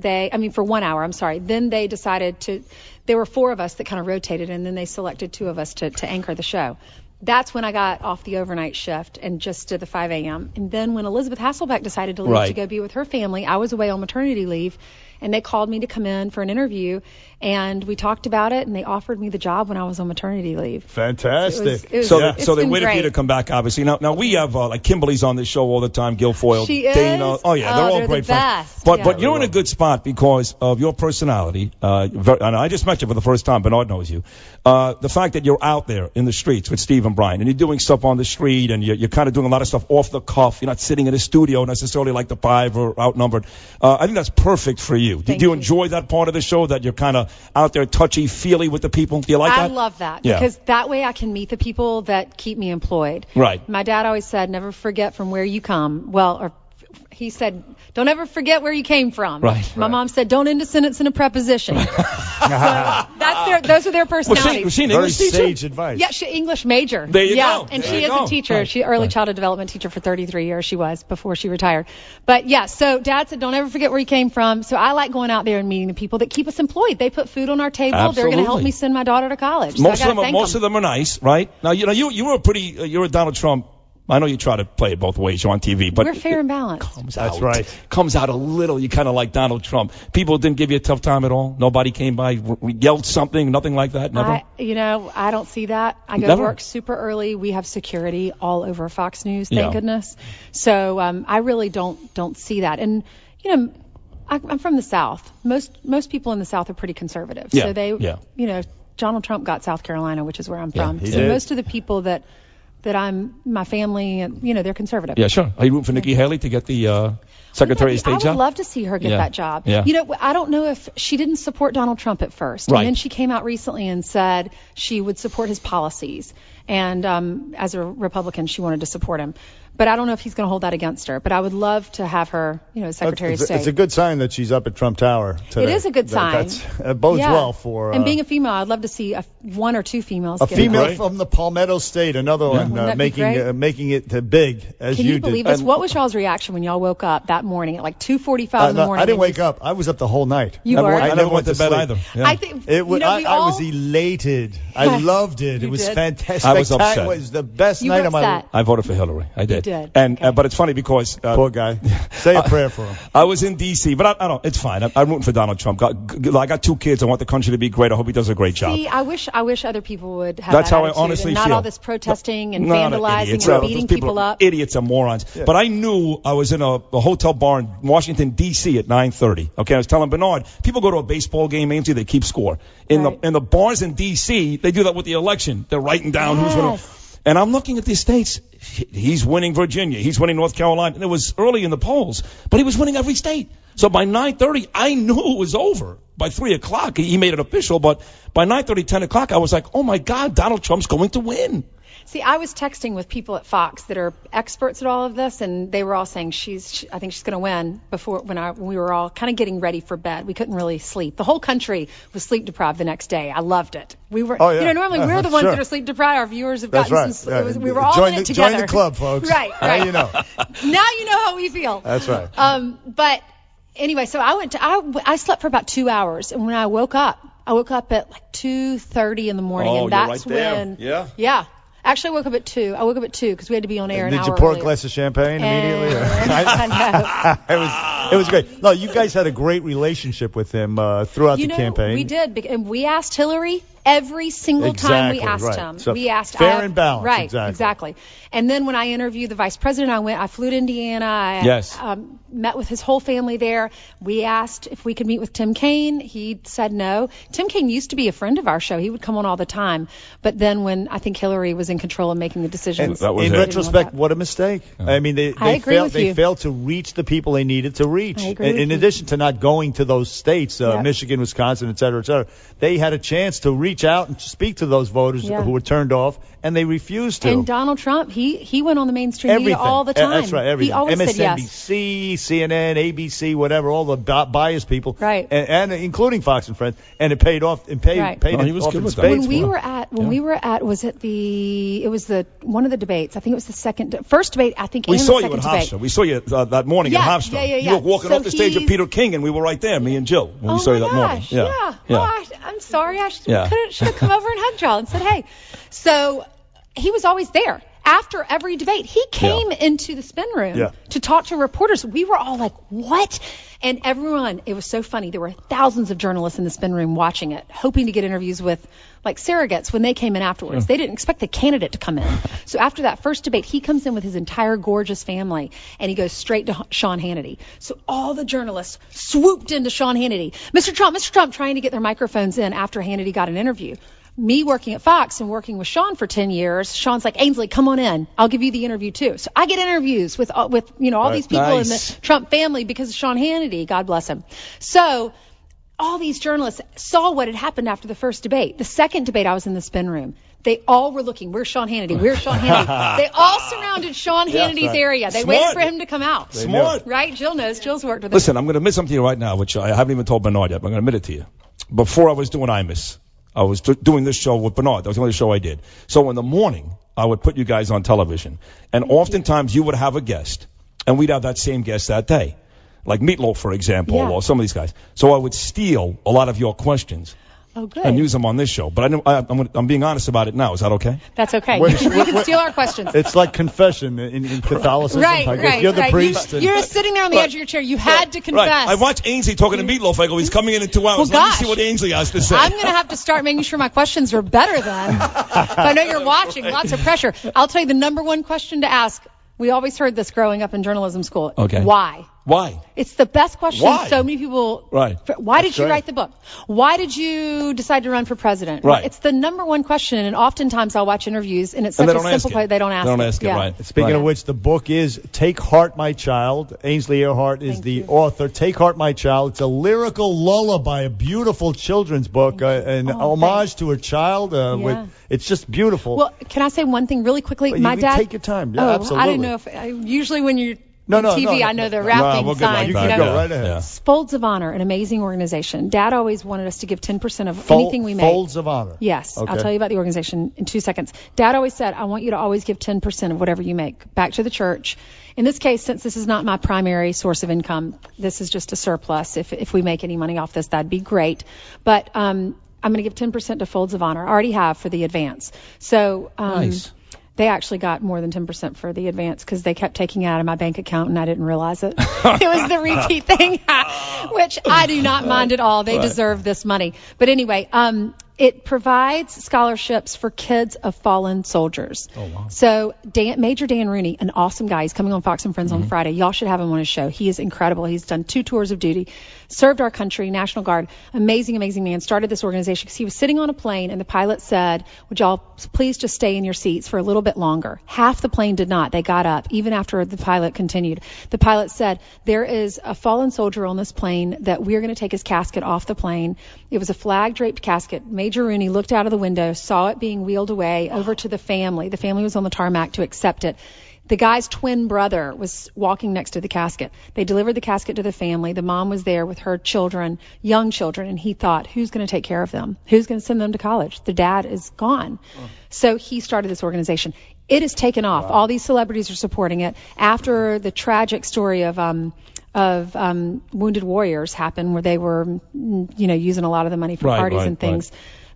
for 1 hour, I'm sorry. Then they decided to. There were 4 of us that kind of rotated, and then they selected 2 of us to anchor the show. That's when I got off the overnight shift and just did the 5 a.m. And then when Elizabeth Hasselbeck decided to leave to go be with her family, I was away on maternity leave, and they called me to come in for an interview, and we talked about it, and they offered me the job when I was on maternity leave. Fantastic. So they waited for you to come back, obviously. Now we have like Kimberly's on this show all the time, Guilfoyle, she Dana. Is? Oh yeah, they're all great friends. But you're in a good spot because of your personality. And I just met you for the first time. Bernard knows you. The fact that you're out there in the streets with Steve and Brian, and you're doing stuff on the street, and you're kind of doing a lot of stuff off the cuff. You're not sitting in a studio necessarily like the 5 or outnumbered. I think that's perfect for you. Do you enjoy that part of the show, that you're kind of out there touchy-feely with the people? Do you like that? I love that because that way I can meet the people that keep me employed. Right. My dad always said, never forget from where you come. He said, don't ever forget where you came from. Right. My mom said, don't end a sentence in a preposition. So those are their personalities. Was she an Very English teacher? sage advice. Yeah, she English major. There you go. And she is a teacher. Right. She early childhood development teacher for 33 years. She was before she retired. But yeah, so Dad said, don't ever forget where you came from. So I like going out there and meeting the people that keep us employed. They put food on our table. Absolutely. They're going to help me send my daughter to college. Most of them are nice, right? Now you were you're a Donald Trump. I know you try to play it both ways. You're on TV, but we're fair and balanced. That's right. Comes out a little. You kind of like Donald Trump. People didn't give you a tough time at all. Nobody came by, yelled something, nothing like that. Never. I don't see that. I go to work super early. We have security all over Fox News. Thank goodness. So I really don't see that. And I'm from the South. Most people in the South are pretty conservative. Yeah. So Donald Trump got South Carolina, which is where I'm from. He So did. most of the people that my family, and they're conservative. Yeah, sure. Are you rooting for Nikki Haley to get the Secretary of State job? I would love to see her get that job. Yeah. I don't know if she didn't support Donald Trump at first. Right. And then she came out recently and said she would support his policies. And as a Republican, she wanted to support him. But I don't know if he's going to hold that against her. But I would love to have her, as Secretary of State. It's a good sign that she's up at Trump Tower today. It is a good sign. That bodes well for... and being a female, I'd love to see one or two females. A female from the Palmetto State, another one making it big, as Can you you believe did. this? What was y'all's reaction when y'all woke up that morning at like 2:45 in the morning? I didn't wake up. I was up the whole night. You were? I never went to bed either. Yeah. I think I was elated. I loved it. It was fantastic. I was upset. It was the best night of my life. I voted for Hillary. I did. You did. And but it's funny because poor guy. Say a prayer for him. I was in D.C., but I don't. It's fine. I'm rooting for Donald Trump. I got 2 kids. I want the country to be great. I hope he does a great job. See, I wish other people would have That's that how attitude I honestly and not feel. all this protesting and vandalizing and beating people up. Idiots and morons. Yeah. But I knew I was in a hotel bar in Washington, D.C. at 9:30. Okay, I was telling Bernard, people go to a baseball game, Ainsley, they keep score. In the bars in D.C., they do that with the election. They're writing down who's winning. And I'm looking at these states. He's winning Virginia. He's winning North Carolina. And it was early in the polls, but he was winning every state. So by 9:30, I knew it was over. By 3 o'clock, he made it official. But by 9:30, 10 o'clock, I was like, oh, my God, Donald Trump's going to win. See, I was texting with people at Fox that are experts at all of this, and they were all saying I think she's going to win when we were all kind of getting ready for bed. We couldn't really sleep. The whole country was sleep deprived the next day. I loved it. We were, normally we're the ones that are sleep deprived. Our viewers have gotten some sleep. We were all in it together. Join the club, folks. Right. Now you know. Now you know how we feel. That's right. But anyway, so I slept for about 2 hours, and when I woke up at like 2:30 in the morning, and that's when. Yeah. Actually, I woke up at 2. I woke up at 2 because we had to be on air an hour earlier. Did you pour earlier. a glass of champagne immediately? I know. It was great. No, you guys had a great relationship with him throughout the campaign. We did, and we asked Hillary every single time we asked him. So we asked fair and balanced. Right, exactly. And then when I interviewed the vice president, I flew to Indiana. I met with his whole family there. We asked if we could meet with Tim Kaine. He said no. Tim Kaine used to be a friend of our show. He would come on all the time. But then when I think Hillary was in control of making the decisions. In retrospect, what a mistake. I mean, they failed to reach the people they needed to reach. In addition to not going to those states, Michigan, Wisconsin, et cetera, they had a chance to reach out and speak to those voters who were turned off, and they refused to. And Donald Trump, he went on the mainstream media all the time. That's right, everything. He always said yes. MSNBC, CNN, ABC, whatever, all the biased people, right? And including Fox and Friends, and it paid off. And paid off in spades. When we were at one of the debates. I think it was the first debate. I think we saw you at Hofstra. We saw you that morning at Hofstra. Yeah. You were walking off the stage with Peter King, and we were right there, me and Jill, when we saw you that morning. Yeah. Oh, I'm sorry. I should have come over and hugged y'all and said, hey. So he was always there. After every debate, he came into the spin room to talk to reporters. We were all like, what? And everyone, it was so funny. There were thousands of journalists in the spin room watching it, hoping to get interviews with like surrogates when they came in afterwards. They didn't expect the candidate to come in. So after that first debate, he comes in with his entire gorgeous family, and he goes straight to Sean Hannity. So all the journalists swooped into Sean Hannity. Mr. Trump, trying to get their microphones in after Hannity got an interview. Me working at Fox and working with Sean for 10 years, Sean's like, Ainsley, come on in. I'll give you the interview too. So I get interviews with all these people in the Trump family because of Sean Hannity. God bless him. So all these journalists saw what had happened after the first debate. The second debate, I was in the spin room. They all were looking, where's Sean Hannity? Where's Sean Hannity? They all surrounded Sean Hannity's area. They waited for him to come out. Smart. Right? Jill knows. Jill's worked with him. Listen, I'm going to admit something to you right now, which I haven't even told Bernard yet, but I'm going to admit it to you. Before I was doing Imus, I was doing this show with Bernard. That was the only show I did. So in the morning, I would put you guys on television. And oftentimes you would have a guest, and we'd have that same guest that day. Like Meatloaf, for example, or some of these guys. So I would steal a lot of your questions. Oh, good. And use them on this show. But I'm being honest about it now. Is that okay? That's okay. You can steal our questions. It's like confession in Catholicism. Right. You're the priest. You're sitting there on the edge of your chair. You had to confess. Right. I watched Ainsley talking to Meatloaf. I go, he's coming in 2 hours. Well, Let me see what Ainsley has to say. I'm going to have to start making sure my questions are better then. But I know you're watching. Lots of pressure. I'll tell you the number one question to ask. We always heard this growing up in journalism school. Okay. Why? Why? It's the best question. Why? So many people. Right. Why did you write the book? Why did you decide to run for president? Right. It's the number one question, and oftentimes I'll watch interviews, and it's such a simple question. They don't ask it. They don't ask it, right. Speaking of which, the book is Take Heart, My Child. Ainsley Earhardt is the author. Take Heart, My Child. It's a lyrical lullaby, a beautiful children's book, an homage to a child. It's just beautiful. Well, can I say one thing really quickly? Well, my dad. Take your time. Yeah, absolutely. I didn't know if usually when you're TV, I know the wrapping signs. You can go right ahead. Folds of Honor, an amazing organization. Dad always wanted us to give 10% of anything we make. Folds of Honor. Yes. Okay. I'll tell you about the organization in 2 seconds. Dad always said, I want you to always give 10% of whatever you make back to the church. In this case, since this is not my primary source of income, this is just a surplus. If we make any money off this, that'd be great. But I'm going to give 10% to Folds of Honor. I already have for the advance. So nice. They actually got more than 10% for the advance because they kept taking it out of my bank account and I didn't realize it. It was the repeat thing, which I do not mind at all. They deserve this money. But anyway, it provides scholarships for kids of fallen soldiers. Oh, wow. So Major Dan Rooney, an awesome guy. He's coming on Fox and Friends on Friday. Y'all should have him on his show. He is incredible. He's done 2 tours of duty, served our country, National Guard. Amazing, amazing man. Started this organization because he was sitting on a plane and the pilot said, would y'all please just stay in your seats for a little bit longer? Half the plane did not. They got up, even after the pilot continued. The pilot said, there is a fallen soldier on this plane that we're going to take his casket off the plane. It was a flag-draped casket. Major Rooney looked out of the window, saw it being wheeled away over to the family. The family was on the tarmac to accept it. The guy's twin brother was walking next to the casket. They delivered the casket to the family. The mom was there with her children, young children, and he thought, who's going to take care of them? Who's going to send them to college? The dad is gone. So he started this organization. It has taken off. All these celebrities are supporting it. After the tragic story of Wounded Warriors happened, where they were, using a lot of the money for parties and things,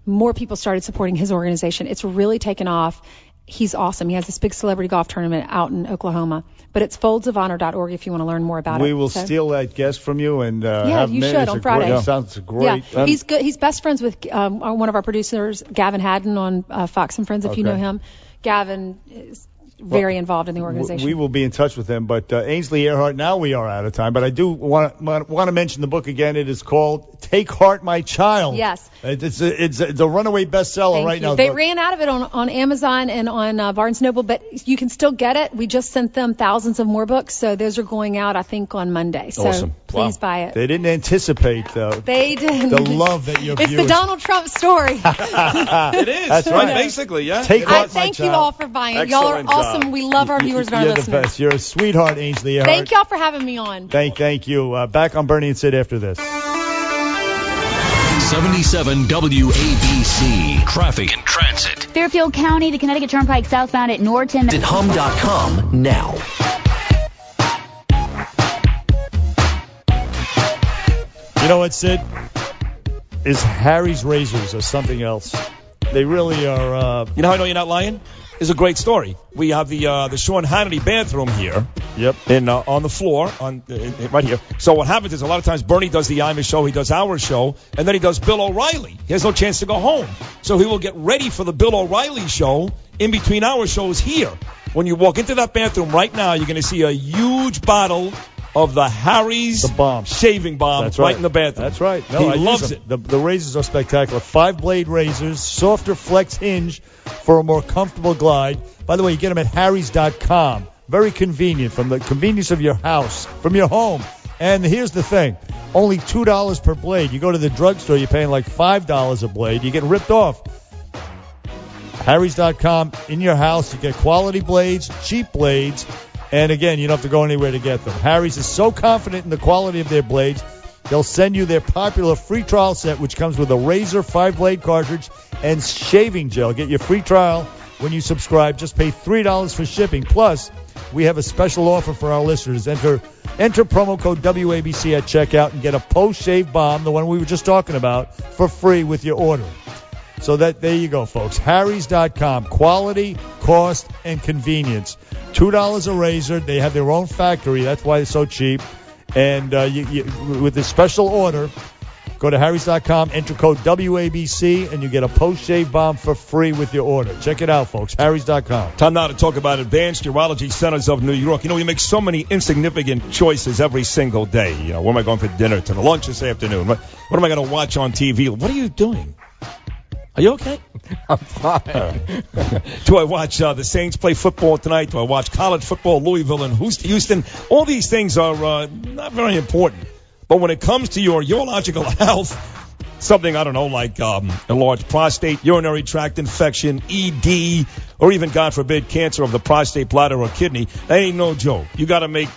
more people started supporting his organization. It's really taken off. He's awesome. He has this big celebrity golf tournament out in Oklahoma. But it's foldsofhonor.org if you want to learn more about it. We will steal that guest from you and have you should on Friday. Sounds great. Yeah, he's good. He's best friends with one of our producers, Gavin Haddon on Fox and Friends, if you know him. Gavin is very involved in the organization. We will be in touch with him. But Ainsley Earhardt, now we are out of time. But I do want to mention the book again. It is called Take Heart, My Child. Yes. It's a runaway bestseller right now. They ran out of it on Amazon and on Barnes & Noble, but you can still get it. We just sent them thousands of more books, so those are going out, I think, on Monday. So awesome. Please buy it. They didn't anticipate, though. They didn't. The love that your viewers... It's the Donald Trump story. It is. That's right. Basically, yeah. Thank you all for buying it. Y'all are awesome. We love our viewers and our listeners. You're the best. You're a sweetheart, Ainsley Earhardt. Thank y'all for having me on. Thank you. Back on Bernie and Sid after this. 77 WABC. Traffic and transit. Fairfield County, the Connecticut Turnpike southbound at Norton. At hum.com now. You know what, Sid? Is Harry's razors or something else. They really are. You know how I know you're not lying? It's a great story. We have the Sean Hannity bathroom here. Yep. On the floor, right here. So what happens is a lot of times Bernie does the Imus show, he does our show, and then he does Bill O'Reilly. He has no chance to go home. So he will get ready for the Bill O'Reilly show in between our shows here. When you walk into that bathroom right now, you're going to see a huge bottle of the Harry's shaving balm right in the bathroom. That's right. No, he loves it. The razors are spectacular. 5-blade razors, softer flex hinge for a more comfortable glide. By the way, you get them at harrys.com. Very convenient, from the convenience of your house, from your home. And here's the thing. Only $2 per blade. You go to the drugstore, you're paying like $5 a blade. You get ripped off. harrys.com, in your house. You get quality blades, cheap blades. And again, you don't have to go anywhere to get them. Harry's is so confident in the quality of their blades, they'll send you their popular free trial set, which comes with a razor, 5-blade cartridge, and shaving gel. Get your free trial when you subscribe. Just pay $3 for shipping. Plus, we have a special offer for our listeners. Enter promo code WABC at checkout and get a post-shave balm, the one we were just talking about, for free with your order. So there you go, folks. Harrys.com. Quality, cost, and convenience. $2 a razor. They have their own factory. That's why it's so cheap. And with this special order, Go to harrys.com, enter code WABC, and you get a post-shave balm for free with your order. Check it out, folks. harrys.com. Time now to talk about Advanced Urology Centers of New York. You know, we make so many insignificant choices every single day. You know, where am I going for dinner, to the lunch this afternoon? What am I going to watch on TV? What are you doing? Are you okay? I'm fine. Do I watch the Saints play football tonight? Do I watch college football, Louisville and Houston? All these things are not very important. But when it comes to your urological health, something, I don't know, like enlarged prostate, urinary tract infection, ED, or even, God forbid, cancer of the prostate, bladder, or kidney, that ain't no joke. You got to make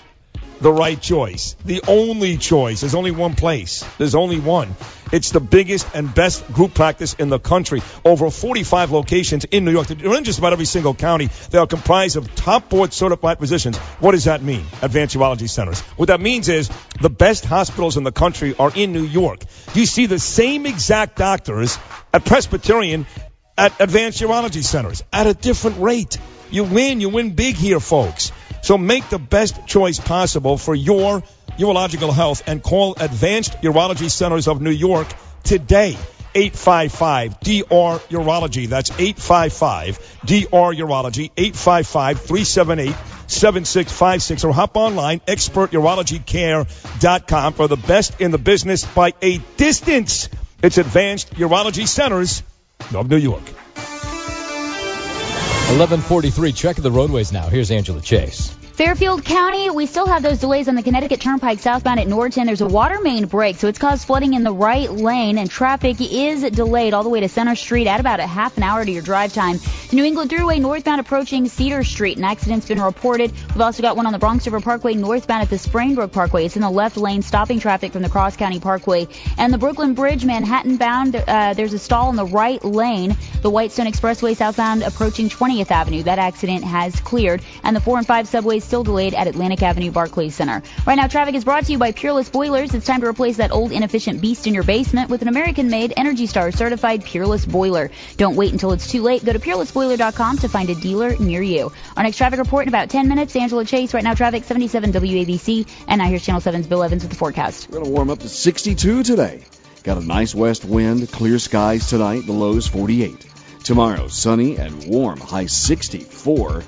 the right choice. The only choice. There's only one place. There's only one. It's the biggest and best group practice in the country. Over 45 locations in New York. They're in just about every single county. They are comprised of top board certified physicians. What does that mean? Advanced Urology Centers. What that means is the best hospitals in the country are in New York. You see the same exact doctors at Presbyterian at Advanced Urology Centers at a different rate. You win big here, folks. So make the best choice possible for your urological health and call Advanced Urology Centers of New York today. 855-DR-Urology. That's 855-DR-Urology. 855-378-7656. Or hop online, experturologycare.com for the best in the business by a distance. It's Advanced Urology Centers of New York. 11:43. Check the roadways now. Here's Angela Chase. Fairfield County, we still have those delays on the Connecticut Turnpike southbound at Norton. There's a water main break, so it's caused flooding in the right lane, and traffic is delayed all the way to Center Street at about a half an hour to your drive time. The New England Thruway northbound approaching Cedar Street, an accident's been reported. We've also got one on the Bronx River Parkway northbound at the Springbrook Parkway. It's in the left lane, stopping traffic from the Cross County Parkway. And the Brooklyn Bridge, Manhattan bound, there's a stall in the right lane. The Whitestone Expressway southbound approaching 20th Avenue. That accident has cleared. And the 4 and 5 subways still delayed at Atlantic Avenue, Barclays Center. Right now, traffic is brought to you by Peerless Boilers. It's time to replace that old, inefficient beast in your basement with an American-made, Energy Star certified Peerless Boiler. Don't wait until it's too late. Go to peerlessboiler.com to find a dealer near you. Our next traffic report in about 10 minutes. Angela Chase. Right now, traffic 77 WABC. And now here's Channel 7's Bill Evans with the forecast. We're going to warm up to 62 today. Got a nice west wind, clear skies tonight. The low is 48. Tomorrow, sunny and warm, high 64.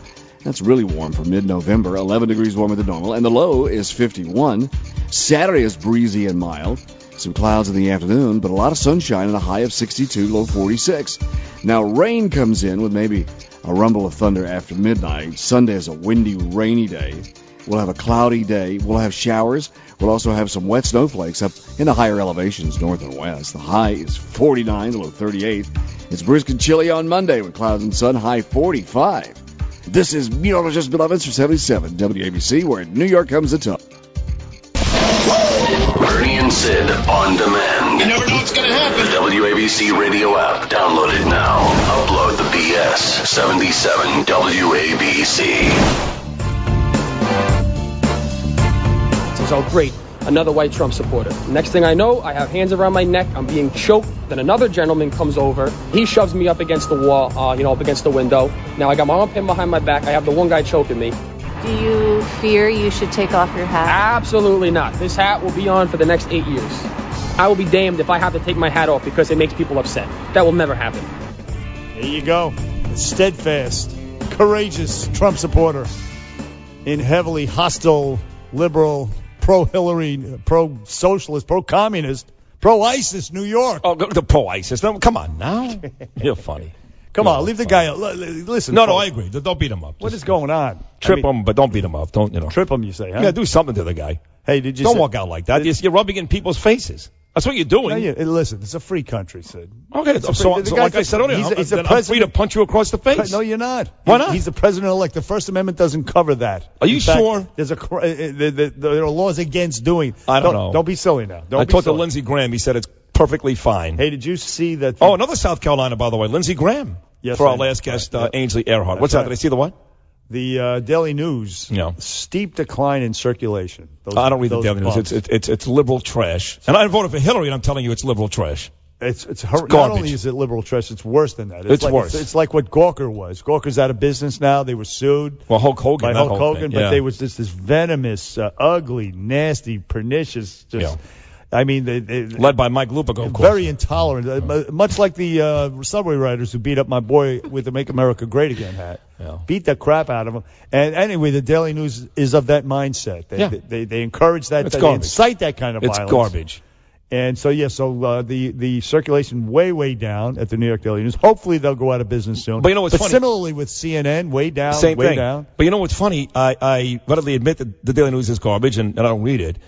That's really warm for mid-November, 11 degrees warmer than normal, and the low is 51. Saturday is breezy and mild. Some clouds in the afternoon, but a lot of sunshine and a high of 62, low 46. Now, rain comes in with maybe a rumble of thunder after midnight. Sunday is a windy, rainy day. We'll have a cloudy day. We'll have showers. We'll also have some wet snowflakes up in the higher elevations, north and west. The high is 49, the low 38. It's brisk and chilly on Monday with clouds and sun, high 45. This is meteorologist Bill Evans for 77 WABC, where New York comes to top. Bernie and Sid on demand. You never know what's going to happen. The WABC radio app. Download it now. Upload the BS. 77 WABC. Oh, great. Another white Trump supporter. Next thing I know, I have hands around my neck. I'm being choked. Then another gentleman comes over. He shoves me up against the wall, up against the window. Now I got my arm pinned behind my back. I have the one guy choking me. Do you fear you should take off your hat? Absolutely not. This hat will be on for the next 8 years. I will be damned if I have to take my hat off because it makes people upset. That will never happen. There you go. A steadfast, courageous Trump supporter in heavily hostile, liberal, pro-Hillary, pro-socialist, pro-communist, pro-ISIS New York. Oh, the pro-ISIS. No, come on now. You're funny. Come on, leave the guy. Listen. No, I agree. Don't beat him up. What is going on? Trip him, but don't beat him up. Don't, Trip him, you say, huh? Yeah, do something to the guy. Hey, did you Don't walk out like that. You're rubbing it in people's faces. That's what you're doing. No, listen, it's a free country, Sid. Okay, so like I said earlier, he's I'm free to punch you across the face. No, you're not. Why not? He's the president-elect. The First Amendment doesn't cover that. Are you sure? There are laws against doing. I don't know. Don't be silly now. I talked to Lindsey Graham. He said it's perfectly fine. Hey, did you see that? Oh, another South Carolina, by the way, Lindsey Graham. Yes, for our last guest, Ainsley Earhardt. What's that? Did I see the what? The Daily News. Yeah. Steep decline in circulation. I don't read the Daily News. It's liberal trash. And I voted for Hillary, and I'm telling you, it's liberal trash. It's garbage. Not only is it liberal trash, it's worse than that. It's worse. It's like what Gawker was. Gawker's out of business now. They were sued. Well, Hulk Hogan. By Hulk Hogan, but they was this venomous, ugly, nasty, pernicious. I mean, they led by Mike Lupico, of course. Very intolerant, much like the subway riders who beat up my boy with the "Make America Great Again" hat. Yeah. Beat the crap out of him. And anyway, the Daily News is of that mindset. They encourage that. They incite that kind of violence. It's garbage. And so the circulation way down at the New York Daily News. Hopefully they'll go out of business soon. But you know what's funny? Similarly with CNN, way down, Same way thing. down. But you know what's funny? I readily admit that the Daily News is garbage, and I don't read it.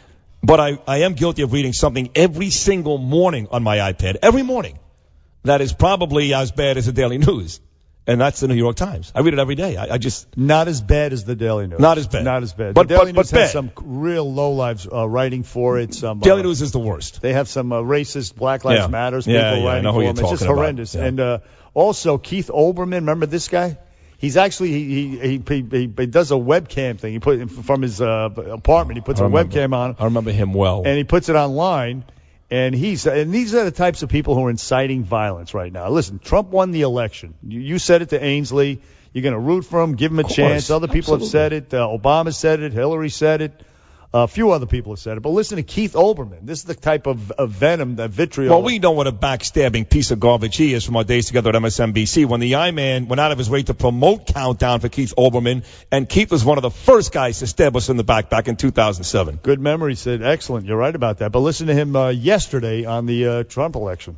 But I am guilty of reading something every single morning on my iPad, every morning, that is probably as bad as the Daily News. And that's the New York Times. I read it every day. I just... Not as bad as the Daily News. Not as bad. Not as bad. But, the Daily News but has some real lowlives writing for it. Daily News is the worst. They have some racist Black Lives Matters people writing I know who for you're them. It's just talking horrendous. about. Yeah. And also Keith Olbermann, remember this guy? He's actually he does a webcam thing. He put from his apartment. He puts a webcam on. I remember him well. And he puts it online. And these are the types of people who are inciting violence right now. Listen, Trump won the election. You said it to Ainsley. You're going to root for him, give him a chance. Other people have said it. Obama said it. Hillary said it. A few other people have said it. But listen to Keith Olbermann. This is the type of venom, that vitriol. Well, we know what a backstabbing piece of garbage he is from our days together at MSNBC when the I-Man went out of his way to promote Countdown for Keith Olbermann, and Keith was one of the first guys to stab us in the back in 2007. Good memory, Sid. Excellent. You're right about that. But listen to him yesterday on the Trump election.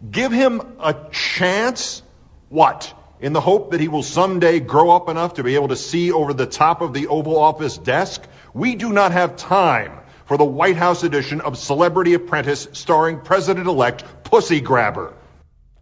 Give him a chance? What? In the hope that he will someday grow up enough to be able to see over the top of the Oval Office desk? We do not have time for the White House edition of Celebrity Apprentice starring President-elect Pussy Grabber.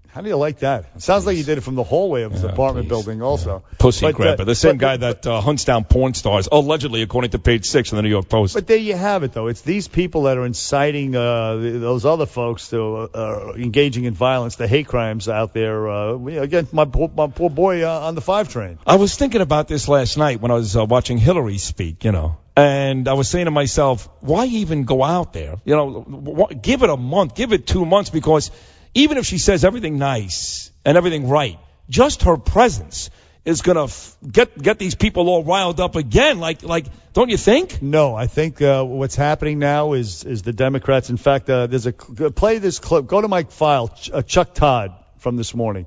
How do you like that? It sounds like he did it from the hallway of his apartment building also. Pussy Grabber, the same guy that hunts down porn stars, allegedly, according to page 6 of the New York Post. But there you have it, though. It's these people that are inciting those other folks to engaging in violence, the hate crimes out there. Again, my poor boy on the 5 train. I was thinking about this last night when I was watching Hillary speak, And I was saying to myself, why even go out there? Give it a month, give it 2 months, because even if she says everything nice and everything right, just her presence is going to get these people all riled up again. Like, don't you think? No, I think what's happening now is the Democrats. In fact, there's play this clip. Go to my file, Chuck Todd from this morning.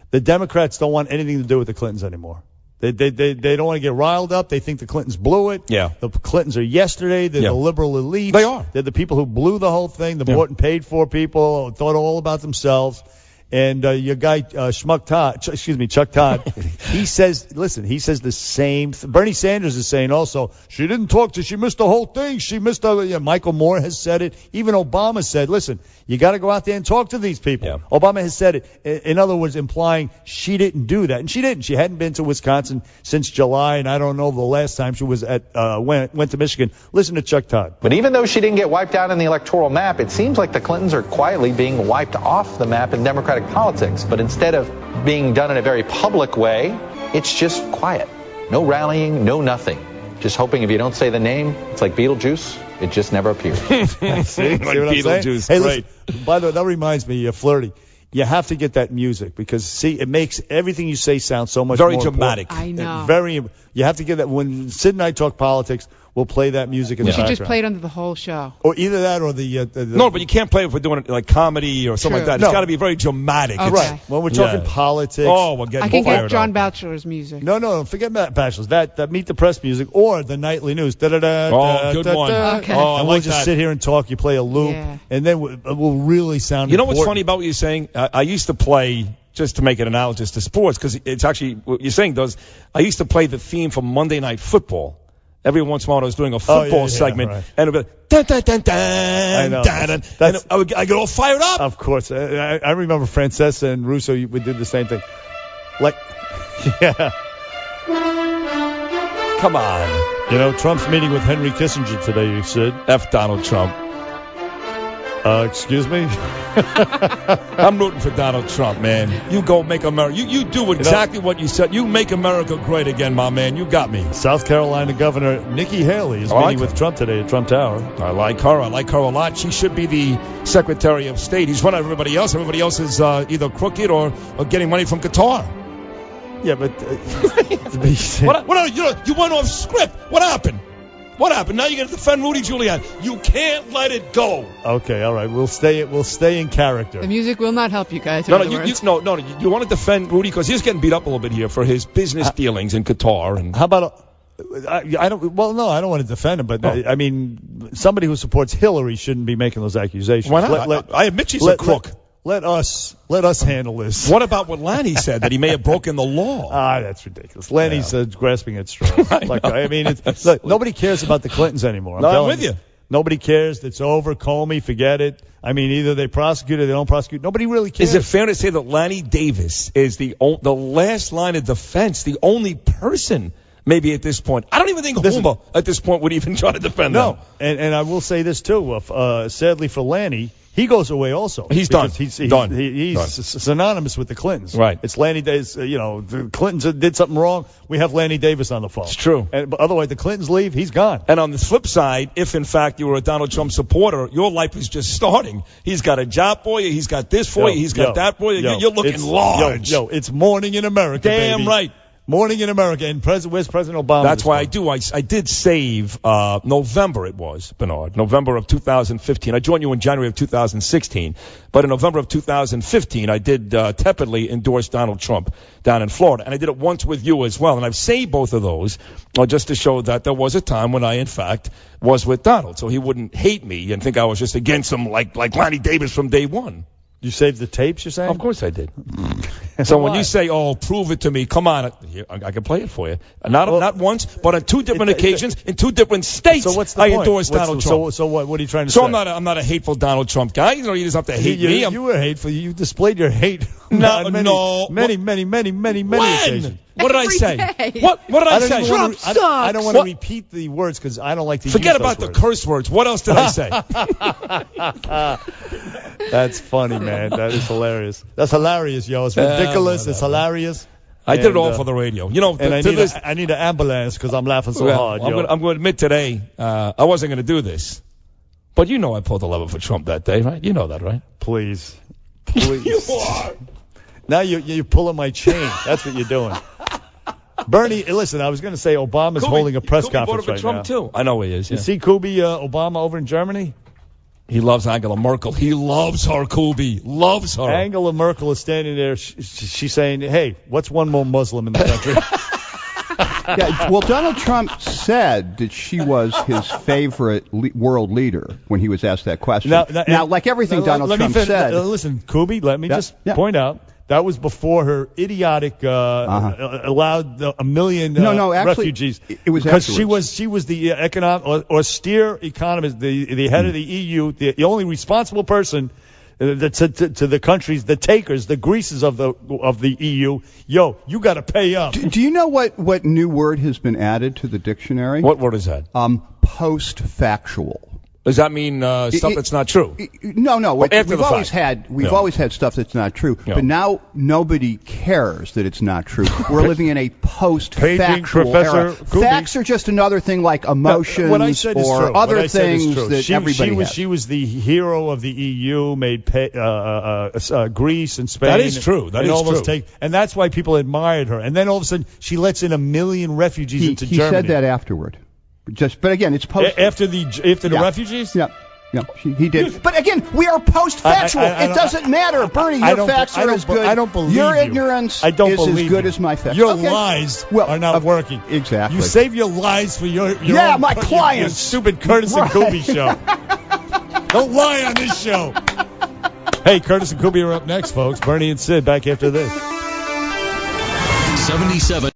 The Democrats don't want anything to do with the Clintons anymore. They don't want to get riled up. They think the Clintons blew it. Yeah. The Clintons are yesterday. They're the liberal elite. They are. They're the people who blew the whole thing. The bought and paid for people, thought all about themselves. And your guy, Chuck Todd, he says the same. Bernie Sanders is saying also, she didn't talk to, she missed the whole thing. She missed Michael Moore has said it. Even Obama said, listen, you got to go out there and talk to these people. Yeah. Obama has said it. In other words, implying she didn't do that. And she didn't. She hadn't been to Wisconsin since July, and I don't know the last time she was went to Michigan. Listen to Chuck Todd. But even though she didn't get wiped out in the electoral map, it seems like the Clintons are quietly being wiped off the map in Democratic politics. But instead of being done in a very public way, it's just quiet. No rallying, no nothing. Just hoping if you don't say the name, it's like Beetlejuice, it just never appears. See what Beetlejuice, hey, listen, by the way, that reminds me, Flirty, you have to get that music because, it makes everything you say sound so much very more dramatic. Important. I know. You have to get that. When Sid and I talk politics, we'll play that music in the background. You should just play it under the whole show. Or either that or the No, but you can't play it if we're doing it like comedy or something like that. It's got to be very dramatic. Okay. Right. When we're talking politics. Oh, we're getting I can get fired John up. Batchelor's music. No, forget Bachelor's. That Meet the Press music or the nightly news. Good one. Okay. Oh, I like we'll just that. sit here and talk. You play a loop, and then we'll really sound. You know what's important. funny about what you're saying? I used to play, just to make it analogous to sports, because it's actually what you're saying I used to play the theme for Monday Night Football. Every once in a while, I was doing a football segment, right. and it would be dun, dun, dun, dun, dun, and I get all fired up. Of course. I remember Francesa and Russo, we did the same thing. Yeah. Come on. Trump's meeting with Henry Kissinger today, you said. F Donald Trump. Excuse me? I'm rooting for Donald Trump, man. You go make America. You do exactly what you said. You make America great again, my man. You got me. South Carolina Governor Nikki Haley is meeting with Trump today at Trump Tower. I like her. I like her a lot. She should be the Secretary of State. He's one of everybody else. Everybody else is either crooked or getting money from Qatar. Yeah, but what you went off script. What happened? What happened? Now you're going to defend Rudy Giuliani. You can't let it go. Okay, all right. We'll stay in character. The music will not help you guys. No, you want to defend Rudy because he's getting beat up a little bit here for his business dealings in Qatar. And how about I don't want to defend him, but I mean, somebody who supports Hillary shouldn't be making those accusations. Why not? I admit she's a crook. Let us handle this. What about what Lanny said, that he may have broken the law? That's ridiculous. Lanny's grasping at straws. Look, nobody cares about the Clintons anymore. I'm with you. Nobody cares. It's over. Comey, forget it. I mean, either they prosecute or they don't prosecute. Nobody really cares. Is it fair to say that Lanny Davis is the last line of defense, the only person maybe at this point? I don't even think Huma at this point would even try to defend them. No, and I will say this too. Sadly for Lanny, he goes away also. He's done. He's done. Synonymous with the Clintons. Right. It's Lanny Davis. The Clintons did something wrong. We have Lanny Davis on the phone. It's true. But otherwise, the Clintons leave. He's gone. And on the flip side, if in fact you were a Donald Trump supporter, your life is just starting. He's got a job for you. He's got this for you. He's got that for you. You're looking large. It's morning in America. Damn baby. right. Morning in America. And where's President Obama? That's why I did save November, it was, Bernard. November of 2015. I joined you in January of 2016. But in November of 2015, I did tepidly endorse Donald Trump down in Florida. And I did it once with you as well. And I've saved both of those just to show that there was a time when I, in fact, was with Donald. So he wouldn't hate me and think I was just against him like Lanny Davis from day one. You saved the tapes, you're saying? Of course I did. So when you say, prove it to me, come on. I can play it for you. Not once, but on two different occasions in two different states. So what's the I point? endorsed Donald Trump. So what are you trying to say? So I'm not a hateful Donald Trump guy. You just have to hate me. You were hateful. You displayed your hate on many occasions. What did I say? What did I say? Trump sucks. I don't want to repeat the words because I don't like to Forget use those about words. the curse words. What else did I say? That's funny, man. That is hilarious. That's hilarious, yo. It's ridiculous. It's hilarious. I did it all for the radio. I need an ambulance because I'm laughing so hard. I'm going to admit today, I wasn't going to do this. But you know I pulled the lever for Trump that day, right? You know that, right? Please. You are. Now you're pulling my chain. That's what you're doing. Bernie, listen, I was going to say Obama's holding a press conference right Trump now. Too. I know he is. You see Kubi, Obama over in Germany? He loves Angela Merkel. He loves her, Kubi. Loves her. Angela Merkel is standing there. She's saying, hey, what's one more Muslim in the country? Yeah, well, Donald Trump said that she was his favorite world leader when he was asked that question. Now like everything Donald Trump said. Listen, Kubi, let me just point out. That was before her idiotic allowed a million refugees. It was because she was the austere economist, the head of the EU, the only responsible person to the countries, the takers, the greasers of the EU. Yo, you got to pay up. Do you know what new word has been added to the dictionary? What word is that? Post-factual. Does that mean stuff that's not true? No. We've always had stuff that's not true, but now nobody cares that it's not true. We're living in a post-factual era. Facts are just another thing like emotions or other things that everybody has. She was the hero of the EU, made Greece and Spain. That is true. That is true. And that's why people admired her. And then all of a sudden, she lets in 1 million refugees into Germany. He said that afterward. But again, it's post after the refugees. Yeah, he did. But again, we are post-factual. It doesn't matter, Bernie. Your facts are as good. I don't believe your you. ignorance is as good as my facts. Your lies are not working. Exactly. You save your lies for your my clients. Your stupid Curtis and Kubi show. Don't lie on this show. Hey, Curtis and Kubi are up next, folks. Bernie and Sid back after this. 77.